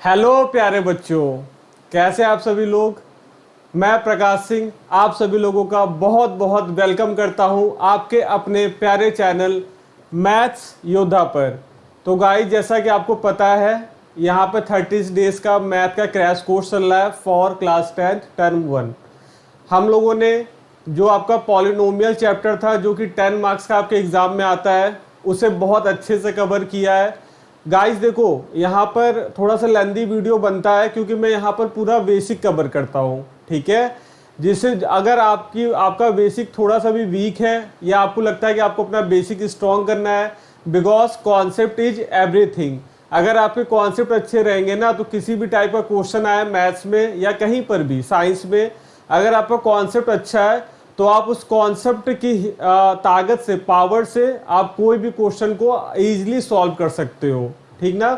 Hello प्यारे बच्चों, कैसे आप सभी लोग। मैं प्रकाश सिंह आप सभी लोगों का बहुत बहुत वेलकम करता हूं आपके अपने प्यारे चैनल मैथ्स योद्धा पर। तो गाइस, जैसा कि आपको पता है, यहां पर 30 डेज का मैथ का क्रैश कोर्स चल रहा है फॉर क्लास 10 टर्म 1। हम लोगों ने जो आपका पॉलिनोमियल चैप्टर था, जो कि 10 मार्क्स का आपके एग्जाम में आता है, उसे बहुत अच्छे से कवर किया है। गाइस देखो, यहाँ पर थोड़ा सा लेंदी वीडियो बनता है क्योंकि मैं यहाँ पर पूरा बेसिक कवर करता हूँ, ठीक है। जिससे अगर आपका बेसिक थोड़ा सा भी वीक है या आपको लगता है कि आपको अपना बेसिक स्ट्रॉन्ग करना है, बिकॉज कॉन्सेप्ट इज एवरीथिंग। अगर आपके कॉन्सेप्ट अच्छे रहेंगे ना, तो किसी भी टाइप का क्वेश्चन आए मैथ्स में या कहीं पर भी साइंस में, अगर आपका कॉन्सेप्ट अच्छा है तो आप उस कॉन्सेप्ट की ताकत से, पावर से आप कोई भी क्वेश्चन को इजीली सॉल्व कर सकते हो, ठीक ना।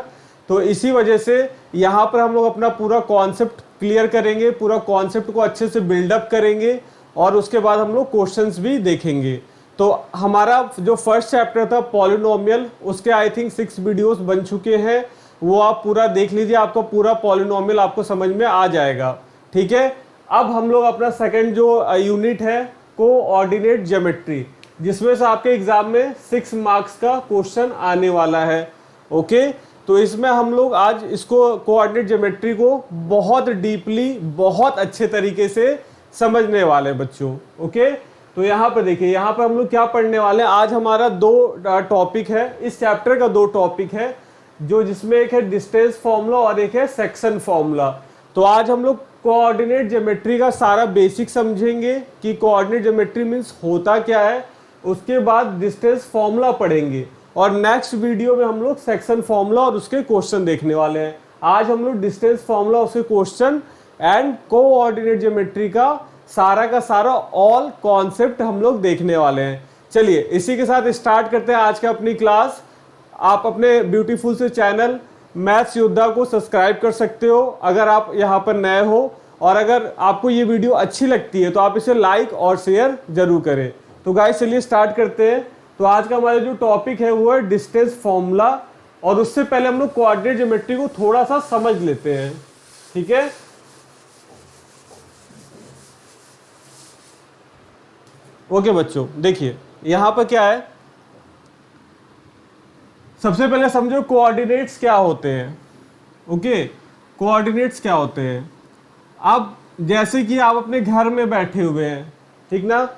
तो इसी वजह से यहाँ पर हम लोग अपना पूरा कॉन्सेप्ट क्लियर करेंगे, पूरा कॉन्सेप्ट को अच्छे से बिल्डअप करेंगे और उसके बाद हम लोग क्वेश्चंस भी देखेंगे। तो हमारा जो फर्स्ट चैप्टर था पॉलिनोमियल, उसके आई थिंक 6 वीडियोस बन चुके हैं, वो आप पूरा देख लीजिए, आपका पूरा पॉलिनोमियल आपको समझ में आ जाएगा, ठीक है। अब हम लोग अपना सेकंड जो यूनिट है कोऑर्डिनेट ज्योमेट्री, जिसमें से आपके एग्जाम में 6 मार्क्स का क्वेश्चन आने वाला है, ओके। तो इसमें हम लोग आज इसको कोऑर्डिनेट ज्योमेट्री को बहुत डीपली, बहुत अच्छे तरीके से समझने वाले हैं बच्चों, ओके। तो यहाँ पर देखिए, यहाँ पर हम लोग क्या पढ़ने वाले हैं। आज हमारा 2 टॉपिक है, इस चैप्टर का 2 टॉपिक है, जो जिसमें एक है डिस्टेंस फॉर्मूला और एक है सेक्शन फॉर्मूला। तो आज हम लोग कोऑर्डिनेट ज्योमेट्री का सारा बेसिक समझेंगे कि कोऑर्डिनेट ज्योमेट्री मीन्स होता क्या है, उसके बाद डिस्टेंस फॉर्मूला पढ़ेंगे और नेक्स्ट वीडियो में हम लोग सेक्शन फॉर्मूला और उसके क्वेश्चन देखने वाले हैं। आज हम लोग डिस्टेंस फॉर्मूला, उसके क्वेश्चन एंड कोऑर्डिनेट ज्योमेट्री का सारा ऑल कॉन्सेप्ट हम लोग देखने वाले हैं। चलिए इसी के साथ स्टार्ट करते हैं आज का अपनी क्लास। आप अपने ब्यूटीफुल से चैनल मैथ्स योद्धा को सब्सक्राइब कर सकते हो अगर आप यहाँ पर नए हो, और अगर आपको ये वीडियो अच्छी लगती है तो आप इसे लाइक और शेयर जरूर करें। तो गाइस चलिए स्टार्ट करते हैं। तो आज का हमारा जो टॉपिक है वो है डिस्टेंस फॉर्मूला, और उससे पहले हम लोग कोऑर्डिनेट ज्योमेट्री को थोड़ा सा समझ लेते हैं, ठीक है। ओके बच्चों, देखिए यहाँ पर क्या है, सबसे पहले समझो कोऑर्डिनेट्स क्या होते हैं, ओके। कोऑर्डिनेट्स क्या होते हैं। अब जैसे कि आप अपने घर में बैठे हुए हैं, ठीक ना,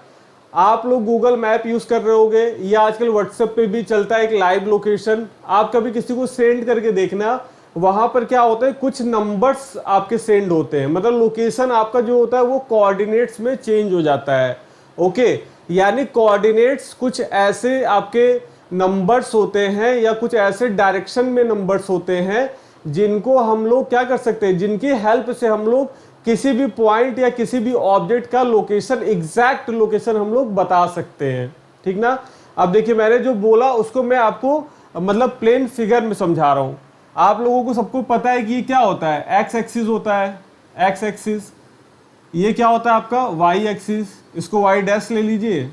आप लोग गूगल मैप यूज कर रहे होगे या आजकल व्हाट्सएप पे भी चलता है एक लाइव लोकेशन। आप कभी किसी को सेंड करके देखना, वहां पर क्या होता है, कुछ नंबर्स आपके सेंड होते हैं, मतलब लोकेशन आपका जो होता है वो कोऑर्डिनेट्स में चेंज हो जाता है, ओके। यानी कोऑर्डिनेट्स कुछ ऐसे आपके नंबर्स होते हैं या कुछ ऐसे डायरेक्शन में नंबर्स होते हैं जिनको हम लोग क्या कर सकते हैं, जिनकी हेल्प से हम लोग किसी भी पॉइंट या किसी भी ऑब्जेक्ट का लोकेशन, एग्जैक्ट लोकेशन हम लोग बता सकते हैं, ठीक ना। अब देखिए मैंने जो बोला उसको मैं आपको मतलब प्लेन फिगर में समझा रहा हूं। आप लोगों को सबको पता है कि ये क्या होता है, एक्स एक्सिस होता है, एक्स एक्सिस। ये क्या होता है आपका वाई एक्सिस, इसको वाई डैश ले लीजिए,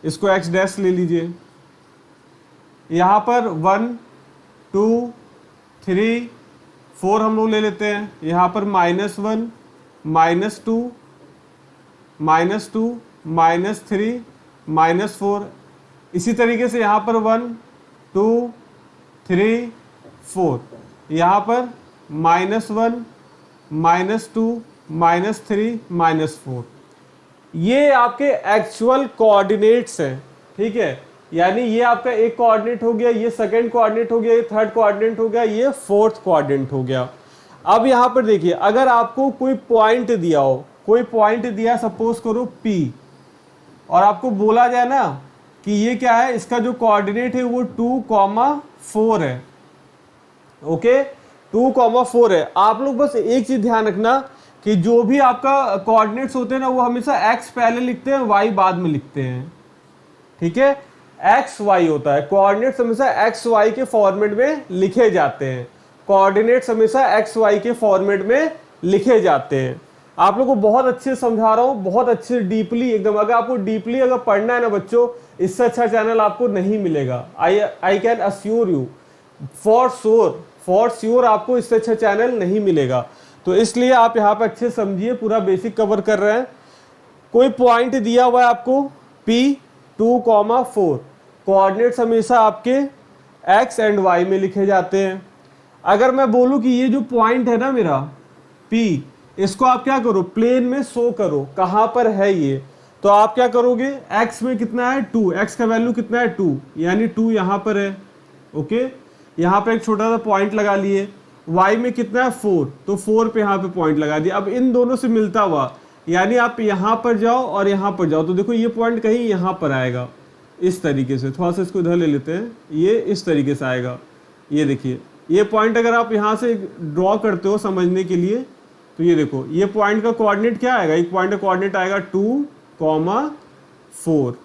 इसको एक्स डैश ले लीजिए। यहाँ पर 1 2 3 4 हम लोग ले लेते हैं। यहाँ पर -1 -2 -2 -3 -4। इसी तरीके से यहाँ पर 1 2 3 4, यहाँ पर -1 -2 -3 -4। ये आपके एक्चुअल कोऑर्डिनेट्स हैं, ठीक है। यानी ये आपका एक कोऑर्डिनेट हो गया, ये सेकंड कोऑर्डिनेट हो गया, ये थर्ड कोऑर्डिनेट हो गया, ये फोर्थ कोऑर्डिनेट हो गया। अब यहाँ पर देखिए, अगर आपको कोई पॉइंट दिया हो, कोई पॉइंट दिया सपोज करो P, और आपको बोला जाए ना कि ये क्या है, इसका जो कोऑर्डिनेट है वो 2,4 है, ओके। 2,4 है। आप लोग बस एक चीज ध्यान रखना कि जो भी आपका कोऑर्डिनेट्स होते हैं ना, वो हमेशा x पहले लिखते हैं, y बाद में लिखते हैं, ठीक है। एक्स वाई होता है, कोऑर्डिनेट्स हमेशा एक्स वाई के फॉर्मेट में लिखे जाते हैं, कोऑर्डिनेट्स हमेशा एक्स वाई के फॉर्मेट में लिखे जाते हैं। आप लोगों को बहुत अच्छे से समझा रहा हूँ, बहुत अच्छे डीपली एकदम। अगर आपको डीपली अगर पढ़ना है ना बच्चों, इससे अच्छा चैनल आपको नहीं मिलेगा। I can assure you, for for sure आपको इससे अच्छा चैनल नहीं मिलेगा। तो इसलिए आप यहाँ पे अच्छे समझिए, पूरा बेसिक कवर कर रहे हैं। कोई पॉइंट दिया हुआ है आपको P2,4, कोऑर्डिनेट्स हमेशा आपके x एंड y में लिखे जाते हैं। अगर मैं बोलूं कि ये जो पॉइंट है ना मेरा P, इसको आप क्या करो, प्लेन में शो करो कहाँ पर है ये, तो आप क्या करोगे, x में कितना है 2, x का वैल्यू कितना है 2, यानी 2 यहाँ पर है। ओके, यहाँ पे एक छोटा सा पॉइंट लगा लिए। y में कितना है 4, तो 4 पे यहाँ पे पॉइंट लगा दिया। अब इन दोनों से मिलता हुआ, यानी आप यहाँ पर जाओ और यहाँ पर जाओ, तो देखो ये पॉइंट कहीं यहाँ पर आएगा इस तरीके से। थोड़ा सा इसको इधर ले लेते हैं, ये इस तरीके से आएगा। ये देखिए, ये पॉइंट अगर आप यहाँ से ड्रॉ करते हो समझने के लिए, तो ये देखो ये पॉइंट का कोऑर्डिनेट क्या आएगा, एक पॉइंट का कोऑर्डिनेट आएगा 2,4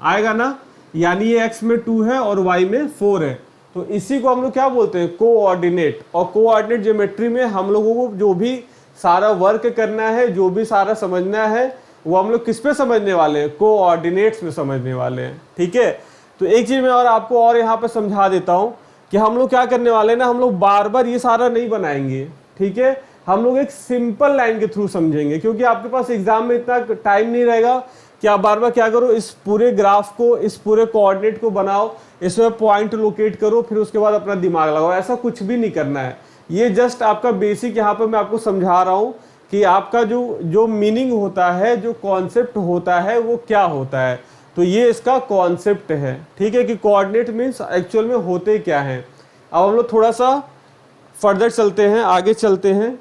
आएगा ना, यानी ये x में 2 है और y में 4 है। तो इसी को हम लोग क्या बोलते हैं, कोऑर्डिनेट। और कोऑर्डिनेट ज्योमेट्री में हम लोगों को जो भी सारा वर्क करना है, जो भी सारा समझना है, वो हम लोग किस पे समझने वाले हैं, कोऑर्डिनेट्स में समझने वाले हैं। ठीक है, तो एक चीज मैं और आपको और यहाँ पे समझा देता हूँ कि हम लोग क्या करने वाले हैं ना, हम लोग बार बार ये सारा नहीं बनाएंगे। ठीक है, हम लोग एक सिंपल लाइन के थ्रू समझेंगे, क्योंकि आपके पास एग्जाम में इतना टाइम नहीं रहेगा कि आप बार बार क्या करो, इस पूरे ग्राफ को, इस पूरे कोऑर्डिनेट को बनाओ, इसमें पॉइंट लोकेट करो, फिर उसके बाद अपना दिमाग लगाओ। ऐसा कुछ भी नहीं करना है। ये जस्ट आपका बेसिक यहाँ पर मैं आपको समझा रहा हूँ कि आपका जो मीनिंग होता है, जो कॉन्सेप्ट होता है, वो क्या होता है। तो ये इसका कॉन्सेप्ट है। ठीक है, कि कोऑर्डिनेट मीन्स एक्चुअल में होते क्या हैं। अब हम लोग थोड़ा सा फर्दर चलते हैं, आगे चलते हैं।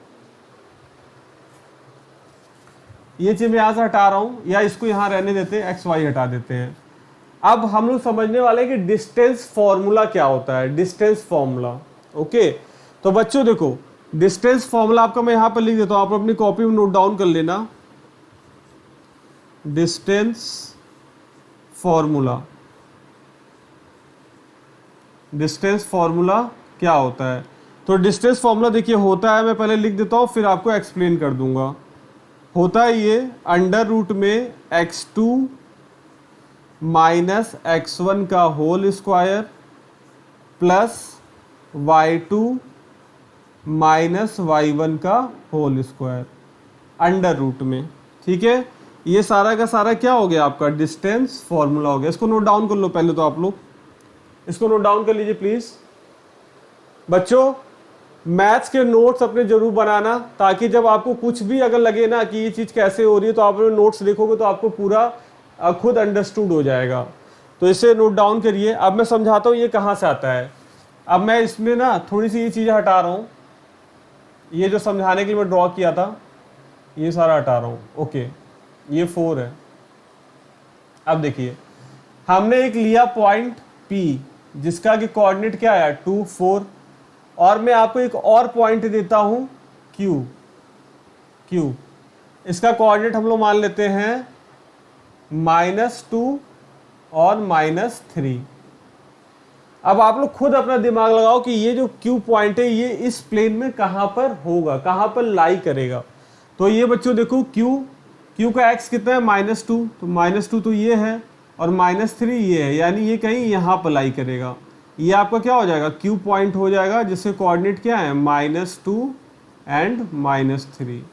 ये चीज मैं यहाँ से हटा रहा हूँ, या इसको यहाँ रहने देते हैं, XY हटा देते हैं। अब हम लोग समझने वाले हैं कि डिस्टेंस फॉर्मूला क्या होता है, डिस्टेंस फॉर्मूला। ओके, तो बच्चों देखो, डिस्टेंस फॉर्मूला आपका मैं यहाँ पर लिख देता हूँ, आप अपनी कॉपी में नोट डाउन कर लेना। डिस्टेंस फॉर्मूला, डिस्टेंस फॉर्मूला क्या होता है। तो डिस्टेंस फॉर्मूला देखिए होता है, मैं पहले लिख देता हूँ फिर आपको एक्सप्लेन कर दूंगा। होता है ये अंडर रूट में x2 माइनस x1 का whole square plus y2 minus y1 का होल स्क्वायर अंडर रूट में। ठीक है, ये सारा का सारा क्या हो गया, आपका डिस्टेंस फॉर्मूला हो गया। इसको नोट डाउन कर लो पहले, तो आप लोग इसको नोट डाउन कर लीजिए प्लीज। बच्चों, मैथ्स के नोट्स अपने जरूर बनाना, ताकि जब आपको कुछ भी अगर लगे ना कि ये चीज़ कैसे हो रही है, तो आप अपने नोट्स देखोगे तो आपको पूरा खुद अंडरस्टूड हो जाएगा। तो इसे नोट डाउन करिए। अब मैं समझाता हूँ ये कहाँ से आता है। अब मैं इसमें ना थोड़ी सी ये चीज़ें हटा रहा हूँ, ये जो समझाने के लिए मैं ड्रॉ किया था ये सारा हटा रहा हूँ। ओके, ये 4 है। अब देखिए, हमने एक लिया पॉइंट P जिसका कि कोऑर्डिनेट क्या है 2, 4, और मैं आपको एक और पॉइंट देता हूं Q। इसका कोऑर्डिनेट हम लोग मान लेते हैं -2 और -3। अब आप लोग खुद अपना दिमाग लगाओ कि ये जो Q पॉइंट है ये इस प्लेन में कहां पर होगा, कहां पर लाई करेगा। तो ये बच्चों देखो, Q का x कितना है -2, तो -2 तो ये है और -3 ये है, यानी ये कहीं यहाँ पर लाई करेगा। ये आपका क्या हो जाएगा, Q पॉइंट हो जाएगा, जिससे कोऑर्डिनेट क्या है -2 एंड -3।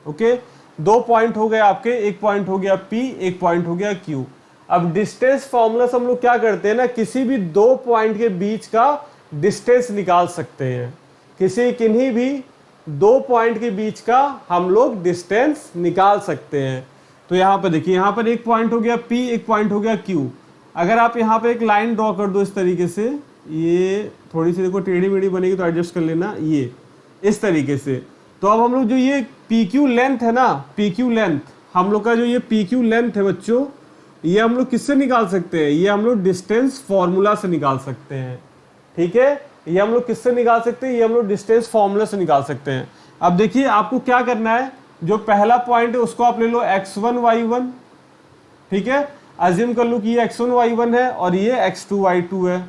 ओके, 2 पॉइंट हो गए आपके, एक पॉइंट हो गया P, एक पॉइंट हो गया Q। अब डिस्टेंस फॉर्मूला से हम लोग क्या करते हैं ना, किसी भी 2 पॉइंट के बीच का डिस्टेंस निकाल सकते हैं। किन्हीं भी 2 पॉइंट के बीच का हम लोग डिस्टेंस निकाल सकते हैं। तो यहाँ पर देखिए, यहाँ पर एक पॉइंट हो गया P, एक पॉइंट हो गया Q। अगर आप यहाँ पे एक लाइन ड्रॉ कर दो इस तरीके से, ये थोड़ी सी देखो टेढ़ी मेढ़ी बनेगी तो एडजस्ट कर लेना, ये इस तरीके से। तो अब हम लोग जो ये PQ लेंथ है ना, PQ लेंथ, हम लोग का जो ये PQ लेंथ है बच्चों, ये हम लोग किससे निकाल सकते हैं, ये हम लोग डिस्टेंस फॉर्मूला से निकाल सकते हैं। ठीक है, ये हम लोग किससे निकाल सकते हैं, ये हम लोग डिस्टेंस फॉर्मूला से निकाल सकते हैं। अब देखिए आपको क्या करना है, जो पहला पॉइंट है उसको आप ले लो x1 y1। ठीक है, अज्यूम कर लो कि ये x1 y1 है और ये x2 y2 है।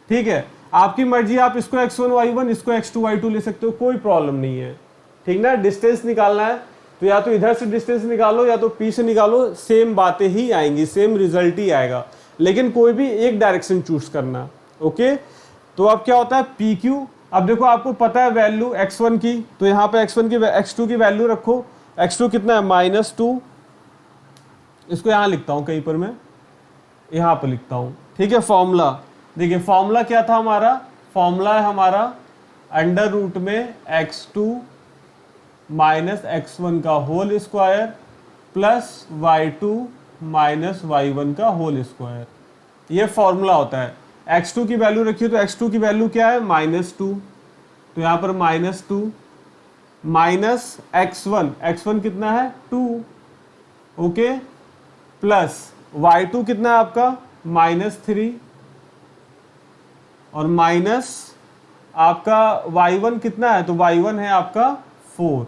ठीक है, आपकी मर्जी, आप इसको x1 y1, इसको x2 y2 ले सकते हो, कोई प्रॉब्लम नहीं है। ठीक ना, डिस्टेंस निकालना है तो या तो इधर से डिस्टेंस निकालो या तो P से निकालो, सेम बातें ही आएंगी, सेम रिजल्ट ही आएगा, लेकिन कोई भी एक डायरेक्शन चूज करना। ओके, तो अब क्या होता है पी क्यू। अब देखो आपको पता है वैल्यू x1 की, तो यहाँ पे x1 की x2 की वैल्यू रखो। x2 कितना है -2, इसको यहाँ लिखता हूँ कहीं पर, मैं यहाँ पर लिखता हूँ, ठीक है। फॉर्मूला देखिए, फॉर्मूला क्या था हमारा, फॉर्मूला है हमारा अंडर रूट में x2 माइनस x1 का whole square plus y2 minus y1 का होल स्क्वायर, ये फॉर्मूला होता है। x2 की वैल्यू रखिए, तो x2 की वैल्यू क्या है -2, तो यहाँ पर -2 माइनस x1 कितना है 2, ओके, प्लस y2 कितना है आपका -3, और माइनस आपका y1 कितना है, तो y1 है आपका 4,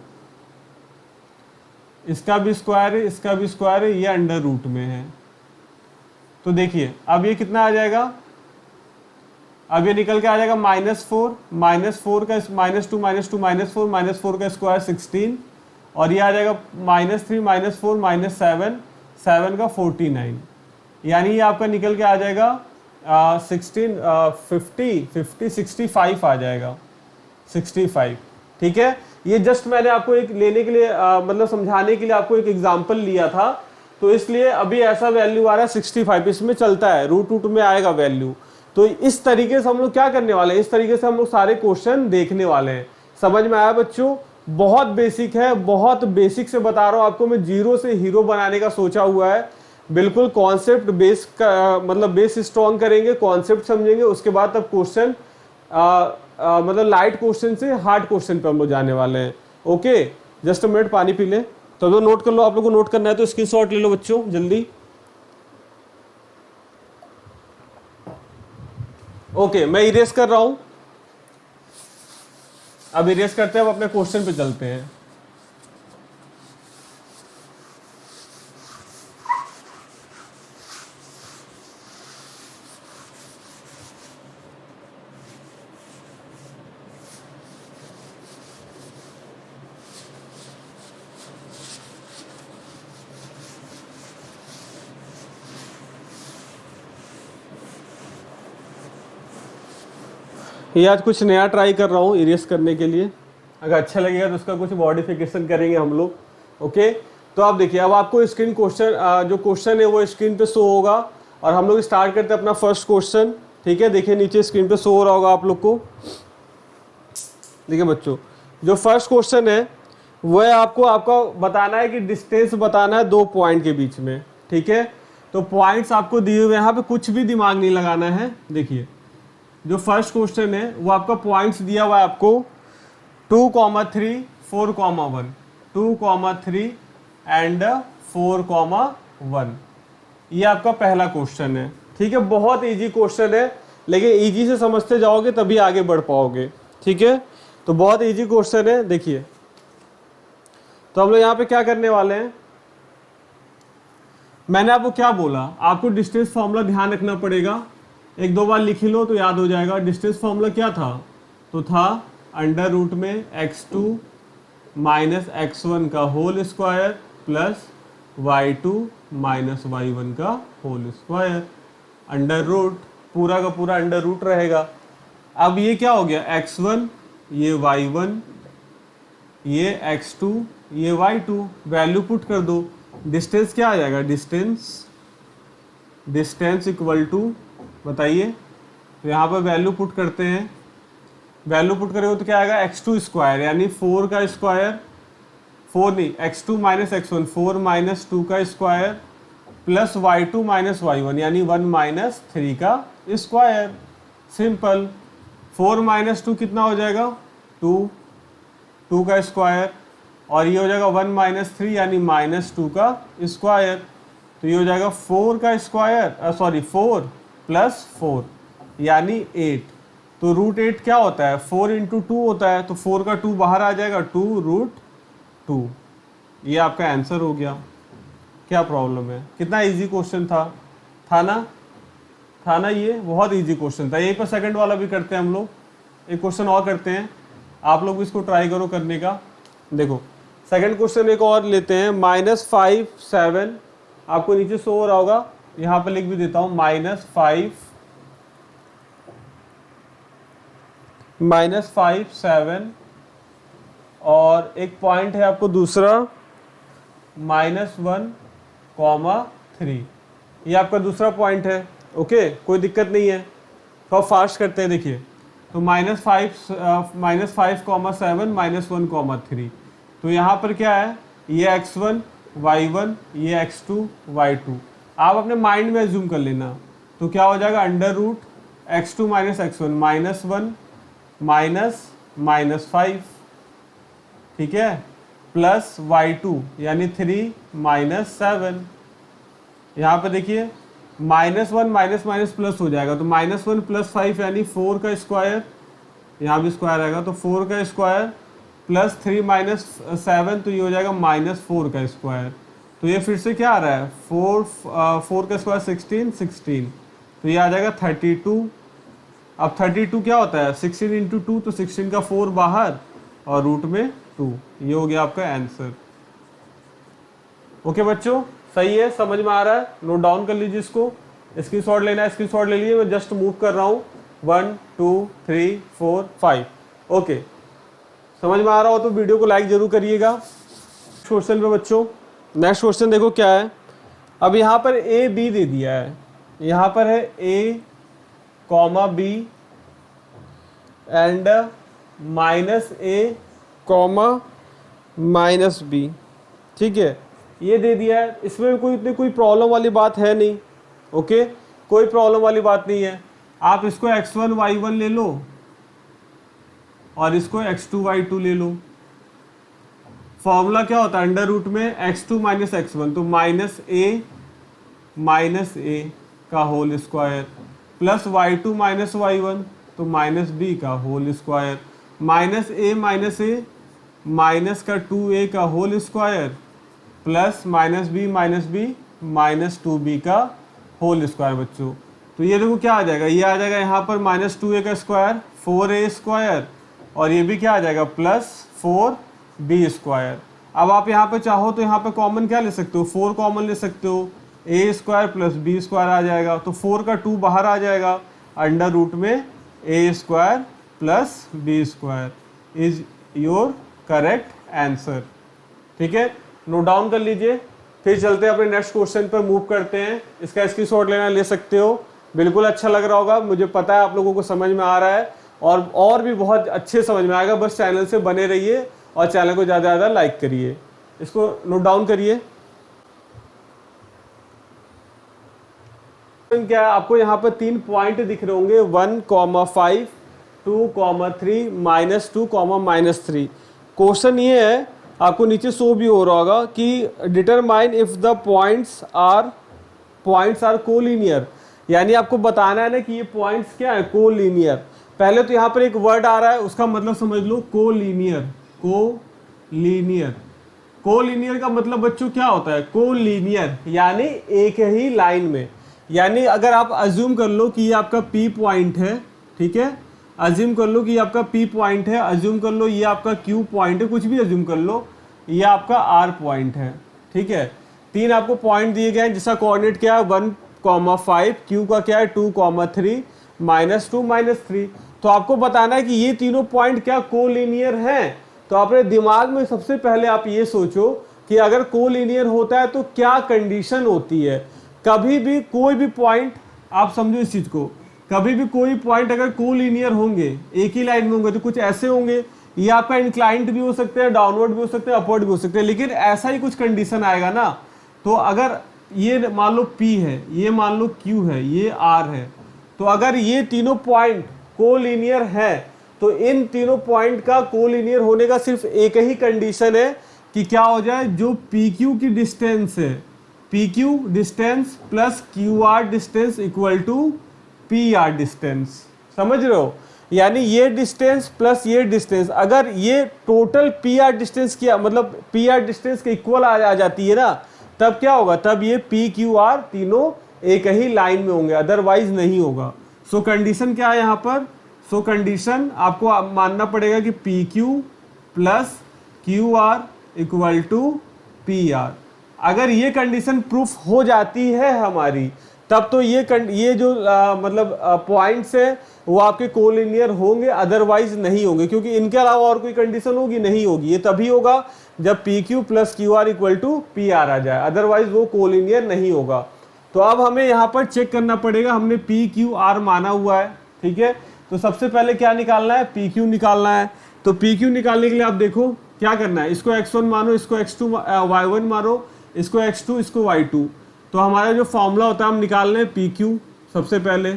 इसका भी स्क्वायर है, इसका भी स्क्वायर है, ये अंडर रूट में है। तो देखिए अब ये कितना आ जाएगा, अब ये निकल के आ जाएगा -4, -4 का -2 -2 -4 -4 का स्क्वायर 16, और ये आ जाएगा -3 -4 -7 7 का 49, यानी ये आपका निकल के आ जाएगा 65 आ जाएगा, 65, ठीक है। ये जस्ट मैंने आपको एक लेने के लिए मतलब समझाने के लिए आपको एक एग्जांपल लिया था, तो इसलिए अभी ऐसा वैल्यू आ रहा है 65, इसमें चलता है, रूट में आएगा वैल्यू। तो इस तरीके से हम लोग क्या करने वाले हैं, इस तरीके से हम लोग सारे क्वेश्चन देखने वाले हैं। समझ में आया बच्चों? बहुत बेसिक है, बहुत बेसिक से बता रहा हूं आपको मैं, जीरो से हीरो बनाने का सोचा हुआ है। बिल्कुल कॉन्सेप्ट बेस का मतलब बेस स्ट्रॉन्ग करेंगे, कॉन्सेप्ट समझेंगे, उसके बाद तब क्वेश्चन मतलब लाइट क्वेश्चन से हार्ड क्वेश्चन पे हम लोग जाने वाले हैं। ओके, जस्ट मिनट पानी पी ले, तो नोट कर लो, आप लोग को नोट करना है तो स्क्रीनशॉट ले लो बच्चों जल्दी। ओके, मैं इरेज कर रहा हूं, अब इरेज करते हैं, अब अपने क्वेश्चन पे चलते हैं। ये आज कुछ नया ट्राई कर रहा हूँ इरेज करने के लिए, अगर अच्छा लगेगा तो उसका कुछ मॉडिफिकेशन करेंगे हम लोग। ओके, तो आप देखिए, अब आपको स्क्रीन क्वेश्चन जो क्वेश्चन है वो स्क्रीन पे शो होगा, और हम लोग स्टार्ट करते हैं अपना फर्स्ट क्वेश्चन, ठीक है। देखिए नीचे स्क्रीन पे शो हो रहा होगा आप लोग को। देखिए बच्चों, जो फर्स्ट क्वेश्चन है वह आपको बताना है कि डिस्टेंस बताना है 2 पॉइंट के बीच में, ठीक है। तो पॉइंट्स आपको दिए हुए, यहाँ पे कुछ भी दिमाग नहीं लगाना है। देखिए जो फर्स्ट क्वेश्चन है वो आपका पॉइंट्स दिया हुआ है आपको 2,3 4,1, 2,3 एंड 4,1, ये आपका पहला क्वेश्चन है, ठीक है। बहुत इजी क्वेश्चन है, लेकिन इजी से समझते जाओगे तभी आगे बढ़ पाओगे, ठीक है। तो बहुत इजी क्वेश्चन है। देखिए तो हम लोग यहाँ पे क्या करने वाले हैं, मैंने आपको क्या बोला, आपको डिस्टेंस फॉर्मूला ध्यान रखना पड़ेगा, 1-2 बार लिख लो तो याद हो जाएगा। डिस्टेंस फॉर्मूला क्या था, तो था अंडर रूट में x2 माइनस x1 का whole square plus y2 minus y1 का होल स्क्वायर, अंडर रूट, पूरा का पूरा अंडर रूट रहेगा। अब ये क्या हो गया, x1 ये y1 ये x2 ये y2, वैल्यू पुट कर दो। डिस्टेंस क्या आ जाएगा, डिस्टेंस इक्वल टू, बताइए, तो यहाँ पर वैल्यू पुट करते हैं, वैल्यू पुट करेंगे तो क्या आएगा, x2 स्क्वायर यानी 4 का स्क्वायर, 4 नहीं x2 माइनस x1 4 माइनस 2 का square plus y2 minus y1 यानी 1 माइनस 3 का स्क्वायर। सिंपल, 4 माइनस 2 कितना हो जाएगा, 2 का स्क्वायर, और ये हो जाएगा 1 माइनस 3 यानी -2 का स्क्वायर, तो ये हो जाएगा 4 का स्क्वायर, सॉरी 4 प्लस 4 यानी 8। तो √8 क्या होता है, 4 इंटू 2 होता है, तो 4 का 2 बाहर आ जाएगा, 2√2। ये आपका आंसर हो गया। क्या प्रॉब्लम है, कितना इजी क्वेश्चन था ना, ये बहुत इजी क्वेश्चन था। यहीं पर सेकंड वाला भी करते हैं हम लोग, एक क्वेश्चन और करते हैं, आप लोग भी इसको ट्राई करो करने का। देखो सेकंड क्वेश्चन एक और लेते हैं, -5 7, आपको नीचे शो हो रहा होगा, यहाँ पे लिख भी देता हूँ, -5 -5 7 और एक पॉइंट है आपको दूसरा -1, -3। ये आपका दूसरा पॉइंट है। ओके, कोई दिक्कत नहीं है। तो आप फास्ट करते हैं, देखिए। तो -5 -7 -1, -3। तो यहाँ पर क्या है, ये x1 y1, ये x2 y2। आप अपने माइंड में एज्यूम कर लेना। तो क्या हो जाएगा, √x2 - x1 -1 -5, ठीक है, प्लस y2 यानी 3 - 7। यहाँ पे देखिए -1 माइनस प्लस हो जाएगा, तो -1 + 5 यानी 4 का स्क्वायर, यहाँ भी स्क्वायर आएगा, तो 4 का स्क्वायर प्लस 3 - 7, तो ये हो जाएगा -4 का स्क्वायर। तो ये फिर से क्या आ रहा है, 4 का स्क्वायर 16, तो ये आ जाएगा 32। अब 32 क्या होता है, 16 × 2, तो 16 का 4 बाहर और रूट में 2। ये हो गया आपका आंसर। ओके बच्चों, सही है, समझ में आ रहा है, नोट डाउन कर लीजिए इसको। स्क्रीनशॉट लेना है, स्क्रीनशॉट ले लीजिए, मैं जस्ट मूव कर रहा हूँ। 1 2 3 4 5। ओके, समझ में आ रहा हो तो वीडियो को लाइक जरूर करिएगा। क्वेश्चन पे बच्चों, नेक्स्ट क्वेश्चन देखो क्या है। अब यहाँ पर ए बी दे दिया है, यहाँ पर है a, b and -a, -b, ठीक है, ये दे दिया है। इसमें कोई प्रॉब्लम वाली बात है नहीं। ओके, कोई प्रॉब्लम वाली बात नहीं है। आप इसको x1 y1 ले लो और इसको x2 y2 ले लो। फॉर्मूला क्या होता है, अंडर रूट में x2 - x1, तो -a का whole square plus y2 - y1, तो -b का होल स्क्वायर, -a माइनस का 2a का whole square plus -b -2b का होल स्क्वायर। बच्चों तो ये देखो क्या आ जाएगा, ये आ जाएगा यहाँ पर -2a का स्क्वायर 4a स्क्वायर, और ये भी क्या आ जाएगा प्लस 4b स्क्वायर। अब आप यहाँ पे चाहो तो यहाँ पे कॉमन क्या ले सकते हो, 4 कॉमन ले सकते हो, a square plus b square आ जाएगा, तो 4 का 2 बाहर आ जाएगा, अंडर रूट में a square plus b square is your correct answer. ठीक है, नोट डाउन कर लीजिए। फिर चलते हैं अपने नेक्स्ट क्वेश्चन पर मूव करते हैं। इसका स्क्रीनशॉट लेना ले सकते हो। बिल्कुल अच्छा लग रहा होगा, मुझे पता है आप लोगों को समझ में आ रहा है, और भी बहुत अच्छे समझ में आएगा। बस चैनल से बने रहिए और चैनल को ज़्यादा से ज़्यादा लाइक करिए। इसको नोट डाउन करिए। क्या है, आपको यहाँ पर 3 पॉइंट दिख रहे होंगे, 1,5, 2,3, -2, -3। क्वेश्चन ये है, आपको नीचे शो भी हो रहा होगा कि determine if the points are collinear, यानी आपको बताना है ना कि ये पॉइंट्स क्या है, कोलिनियर। पहले तो यहाँ पर एक वर्ड आ रहा है, उसका मतलब समझ लो, कोलिनियर। कोलिनियर का मतलब बच्चों क्या होता है, कोलिनियर यानी एक ही लाइन में। यानी अगर आप अज्यूम कर लो कि ये आपका P पॉइंट है, ठीक है, अज्यूम कर लो कि ये आपका P पॉइंट है, अज्यूम कर लो ये आपका Q पॉइंट है, कुछ भी अज्यूम कर लो, ये आपका R पॉइंट है। ठीक है, 3 आपको पॉइंट दिए गए हैं जिसका कोऑर्डिनेट क्या है 1,5, Q का क्या है 2,3, -2 -3। तो आपको बताना है कि ये तीनों पॉइंट क्या कोलिनियर हैं। तो अपने दिमाग में सबसे पहले आप ये सोचो कि अगर कोलिनियर होता है तो क्या कंडीशन होती है। कभी भी कोई भी पॉइंट, आप समझो इस चीज को, कभी भी कोई पॉइंट अगर कोलिनियर होंगे, एक ही लाइन में होंगे, तो कुछ ऐसे होंगे, ये आपका इंक्लाइंट भी हो सकते हैं, डाउनवर्ड भी हो सकते हैं, अपवर्ड भी हो सकते हैं, लेकिन ऐसा ही कुछ कंडीशन आएगा ना। तो अगर ये मान लो P है, ये मान लो Q है, ये R है, तो अगर ये तीनों पॉइंट कोलिनियर है तो इन तीनों पॉइंट का कोलिनियर होने का सिर्फ एक ही कंडीशन है कि क्या हो जाए, जो PQ की डिस्टेंस है, PQ distance plus QR distance equal to PR distance. समझ रहे हो, यानी ये डिस्टेंस प्लस ये डिस्टेंस, अगर ये टोटल PR डिस्टेंस किया, मतलब PR डिस्टेंस के इक्वल आ जाती है ना, तब क्या होगा, तब ये PQR तीनों एक ही लाइन में होंगे, अदरवाइज नहीं होगा। सो कंडीशन क्या है यहाँ पर, सो कंडीशन आपको मानना पड़ेगा कि PQ plus QR equal to PR। अगर ये कंडीशन प्रूफ हो जाती है हमारी, तब तो ये जो मतलब पॉइंट्स है वो आपके कोलिनियर होंगे, अदरवाइज नहीं होंगे, क्योंकि इनके अलावा और कोई कंडीशन होगी नहीं होगी। ये तभी होगा जब P Q plus Q R equal to P R आ जाए, अदरवाइज वो कोलिनियर नहीं होगा। तो अब हमें यहाँ पर चेक करना पड़ेगा, हमने पी क्यू आर माना हुआ है, ठीक है। तो सबसे पहले क्या निकालना है, पी क्यू निकालना है। तो पी क्यू निकालने के लिए आप देखो क्या करना है, इसको x1 मानो, इसको x2 y1 मानो, इसको x2, इसको y2। तो हमारा जो फॉर्मूला होता है हम निकाल लें पी क्यू। सबसे पहले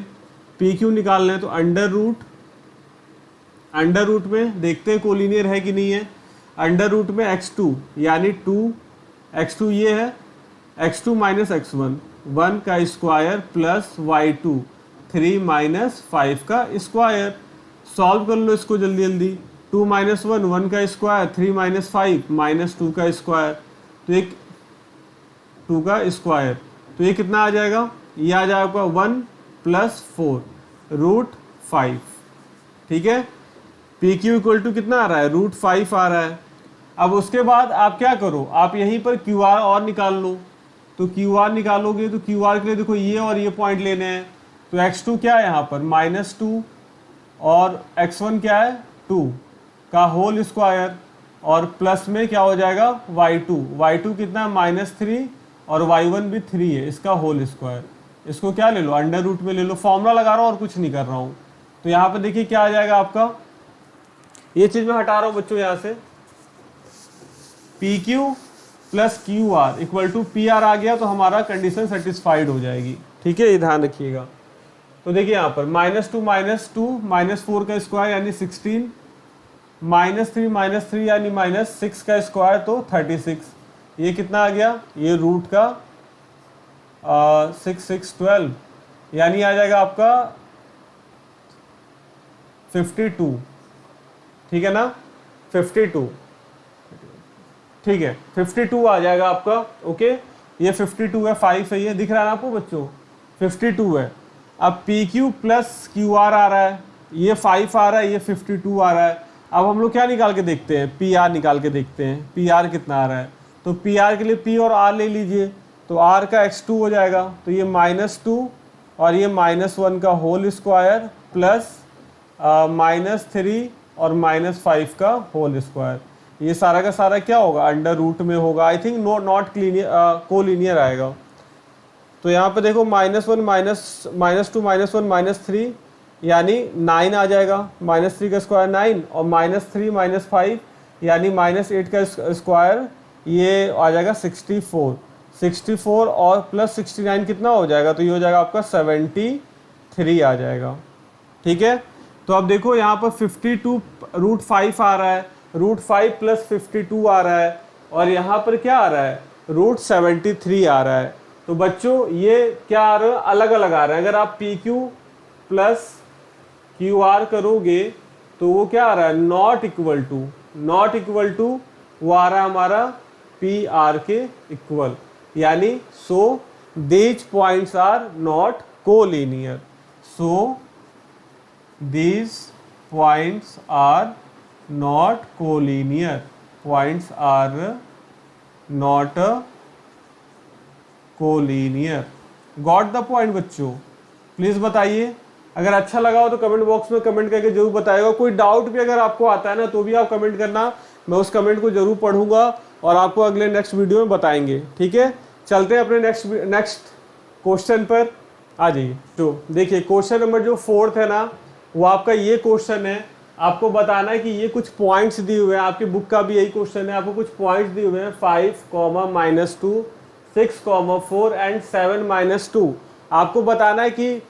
पी क्यू निकाल लें तो अंडर रूट में देखते हैं कोलिनियर है कि नहीं है। अंडर रूट में x2 यानी 2, x2 ये है, x2 माइनस x1 1 का स्क्वायर प्लस y2 3 माइनस 5 का स्क्वायर। सॉल्व कर लो इसको जल्दी जल्दी। 2 माइनस 1 1 का स्क्वायर, 3 माइनस 5 माइनस 2 का स्क्वायर, तो एक 2 का स्क्वायर, तो ये कितना आ जाएगा, ये आ जाएगा 1 प्लस 4 रूट 5, ठीक है। पी क्यू इक्वल टू कितना आ रहा है, रूट 5 आ रहा है। अब उसके बाद आप क्या करो, आप यहीं पर क्यू आर और निकाल लो। तो क्यू आर निकालोगे तो क्यू आर के लिए देखो ये और ये पॉइंट लेने हैं। तो x2 क्या है यहाँ पर -2 और x1 क्या है 2 का होल स्क्वायर, और प्लस में क्या हो जाएगा y2 कितना -3 और y1 भी 3 है, इसका होल स्क्वायर। इसको क्या ले लो, अंडर रूट में ले लो। फॉर्मूला लगा रहा हूँ और कुछ नहीं कर रहा हूँ। तो यहाँ पर देखिए क्या आ जाएगा आपका, ये चीज़ मैं हटा रहा हूँ बच्चों यहाँ से। P Q plus Q R equal to P R आ गया तो हमारा कंडीशन सेटिस्फाइड हो जाएगी, ठीक है, ये ध्यान रखिएगा। तो देखिए यहाँ पर -2 -4 का स्क्वायर यानी 16, -3 यानी -6 का स्क्वायर तो 36। ये कितना आ गया, ये रूट का 6 6 12 यानी आ जाएगा आपका 52, ठीक है ना, 52, ठीक है, 52 आ जाएगा आपका। ओके, ये 52 है, 5 है, ये दिख रहा है ना आपको बच्चों, 52 है। अब P Q plus Q R आ रहा है, ये 5 आ रहा है, ये 52 आ रहा है। अब हम लोग क्या निकाल के देखते हैं, पी आर निकाल के देखते हैं, पी आर कितना आ रहा है। तो पी आर के लिए पी और आर ले लीजिए, तो आर का x2 हो जाएगा, तो ये -2 और ये -1 का होल स्क्वायर प्लस -3 और -5 का होल स्क्वायर। ये सारा का सारा क्या होगा, अंडर रूट में होगा। आई थिंक नॉट कोलिनियर आएगा। तो यहाँ पे देखो -1 -2 -1 -3 यानी 9 आ जाएगा, -3 का स्क्वायर 9 और -3 -5 यानी -8 का स्क्वायर, ये आ जाएगा 64 और प्लस 69 कितना हो जाएगा, तो ये हो जाएगा आपका 73 आ जाएगा, ठीक है। तो अब देखो यहाँ पर 52 रूट 5 आ रहा है, रूट 5 प्लस 52 आ रहा है, और यहाँ पर क्या आ रहा है, रूट 73 आ रहा है। तो बच्चों ये क्या आ रहा है, अलग अलग आ रहा है। अगर आप P Q plus Q are करोगे तो वो क्या आ रहा है, नॉट इक्वल टू वो आ रहा है हमारा पी आर के इक्वल, यानी so these points are not collinear, so these points are not collinear, points are not collinear. Got the point बच्चों, प्लीज बताइए। अगर अच्छा लगा हो तो कमेंट बॉक्स में कमेंट करके जरूर बताइएगा। कोई डाउट भी अगर आपको आता है ना तो भी आप कमेंट करना, मैं उस कमेंट को जरूर पढ़ूंगा और आपको अगले नेक्स्ट वीडियो में बताएंगे, ठीक है। चलते हैं अपने नेक्स्ट क्वेश्चन पर, आ जाइए। तो देखिए क्वेश्चन नंबर जो 4 है ना, वो आपका ये क्वेश्चन है। आपको बताना है कि ये कुछ पॉइंट्स दिए हुए हैं, आपकी बुक का भी यही क्वेश्चन है। आपको कुछ पॉइंट्स दिए हुए हैं 5, -2, 6, 4 एंड 7, -2। आपको बताना है कि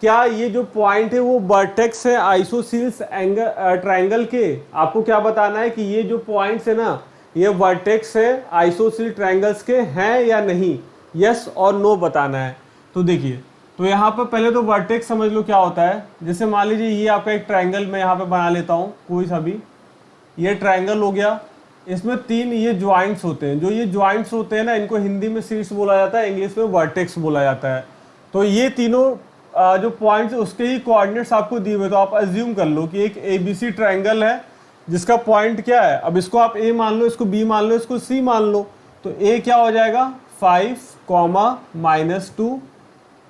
क्या ये जो पॉइंट है वो वर्टेक्स है आइसोसील्स ट्रायंगल के। आपको क्या बताना है कि ये जो पॉइंट्स है ना, ये वर्टेक्स है आइसोसील ट्रायंगल्स के हैं या नहीं, यस और नो बताना है। तो देखिए, तो यहाँ पर पहले तो वर्टेक्स समझ लो क्या होता है। जैसे मान लीजिए ये आपका एक ट्रायंगल मैं यहाँ पे बना लेता हूँ, कोई सा भी, ये ट्रायंगल हो गया। इसमें 3 ये ज्वाइंट्स होते हैं। जो ये ज्वाइंट्स होते हैं ना, इनको हिंदी में शीर्ष बोला जाता है, इंग्लिश में वर्टेक्स बोला जाता है। तो ये तीनों जो पॉइंट्स उसके ही कोऑर्डिनेट्स आपको दिए हुए, तो आप अज्यूम कर लो कि एक ABC ट्रायंगल है जिसका पॉइंट क्या है। अब इसको आप A मान लो, इसको B मान लो, इसको C मान लो। तो A क्या हो जाएगा 5, -2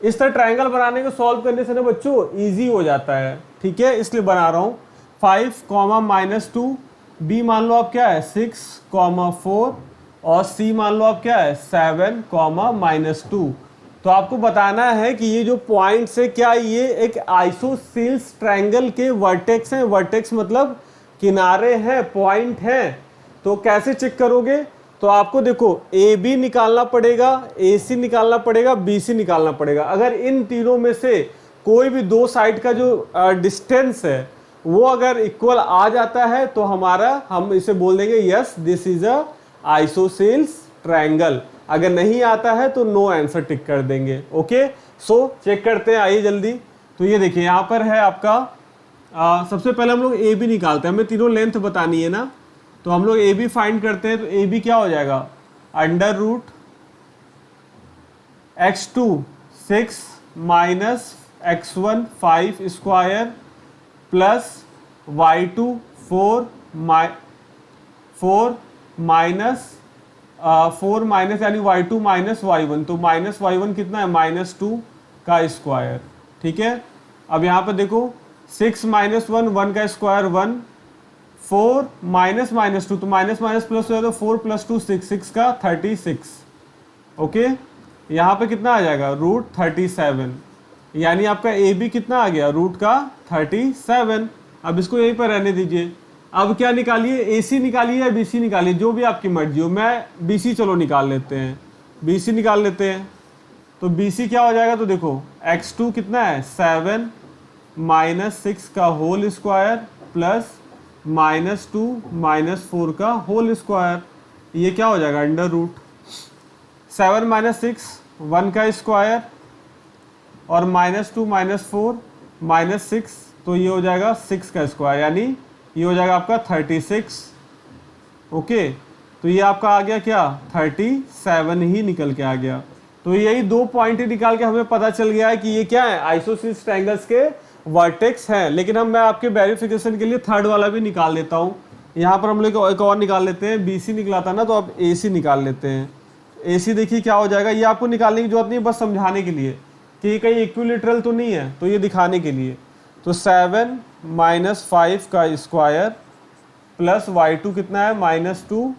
इस तरह ट्रायंगल बनाने को सॉल्व करने से ना बच्चों इजी हो जाता है, ठीक है, इसलिए बना रहा हूँ। 5 कॉमा -2, बी मान लो आप क्या है 6 कॉमा 4 और सी मान लो आप क्या है 7 कॉमा -2। तो आपको बताना है कि ये जो पॉइंट्स है क्या ये एक आइसोसेल्स ट्रायंगल के वर्टेक्स हैं। वर्टेक्स मतलब किनारे हैं, पॉइंट हैं। तो कैसे चेक करोगे? तो आपको देखो ए बी निकालना पड़ेगा, ए सी निकालना पड़ेगा, बी सी निकालना पड़ेगा। अगर इन तीनों में से कोई भी दो साइड का जो डिस्टेंस है वो अगर इक्वल आ जाता है तो हम इसे बोल देंगे yes this is a isosceles triangle. अगर नहीं आता है तो नो आंसर टिक कर देंगे। ओके, सो चेक करते हैं, आइए जल्दी। तो ये देखिए यहाँ पर है आपका सबसे पहले हम लोग ए बी निकालते हैं, हमें तीनों लेंथ बतानी है ना। तो हम लोग ए बी फाइंड करते हैं। तो ए बी क्या हो जाएगा √ x2 6 minus x1 5 square plus y2 4 minus यानी y2 माइनस y1। तो माइनस y1 कितना है -2 का स्क्वायर, ठीक है। अब यहाँ पर देखो 6 माइनस 1 1 का स्क्वायर 1, 4 माइनस -2 तो माइनस माइनस प्लस हो जाए तो 4 + 2 6, 6 का 36। ओके, यहाँ पे कितना आ जाएगा √37, यानी आपका ए बी कितना आ गया √37। अब इसको यहीं पर रहने दीजिए। अब क्या निकालिए, ए सी निकालिए या बी सी निकालिए, जो भी आपकी मर्जी हो। मैं बी सी चलो निकाल लेते हैं, बी सी निकाल लेते हैं। तो बी सी क्या हो जाएगा, तो देखो x2 कितना है 7 माइनस 6 का होल स्क्वायर प्लस -2 माइनस 4 का होल स्क्वायर। ये क्या हो जाएगा √7 माइनस 6 1 का स्क्वायर और -2 माइनस 4 माइनस 6, तो ये हो जाएगा 6 का स्क्वायर, यानी ये हो जाएगा आपका 36। ओके, तो ये आपका आ गया क्या 37 ही निकल के आ गया। तो यही दो पॉइंट निकाल के हमें पता चल गया है कि ये क्या है आइसोसेल्स ट्रायंगल्स के वर्टेक्स हैं। लेकिन मैं आपके वेरिफिकेशन के लिए थर्ड वाला भी निकाल लेता हूँ। यहाँ पर हम लोग एक और निकाल लेते हैं, बी सी निकला था ना, तो अब ए सी निकाल लेते हैं। ए सी देखिए क्या हो जाएगा, ये आपको निकालने की जरूरत नहीं, बस समझाने के लिए कि ये कहीं इक्विलेटरल तो नहीं है, तो ये दिखाने के लिए। तो 7 माइनस 5 का स्क्वायर प्लस y2 कितना है -2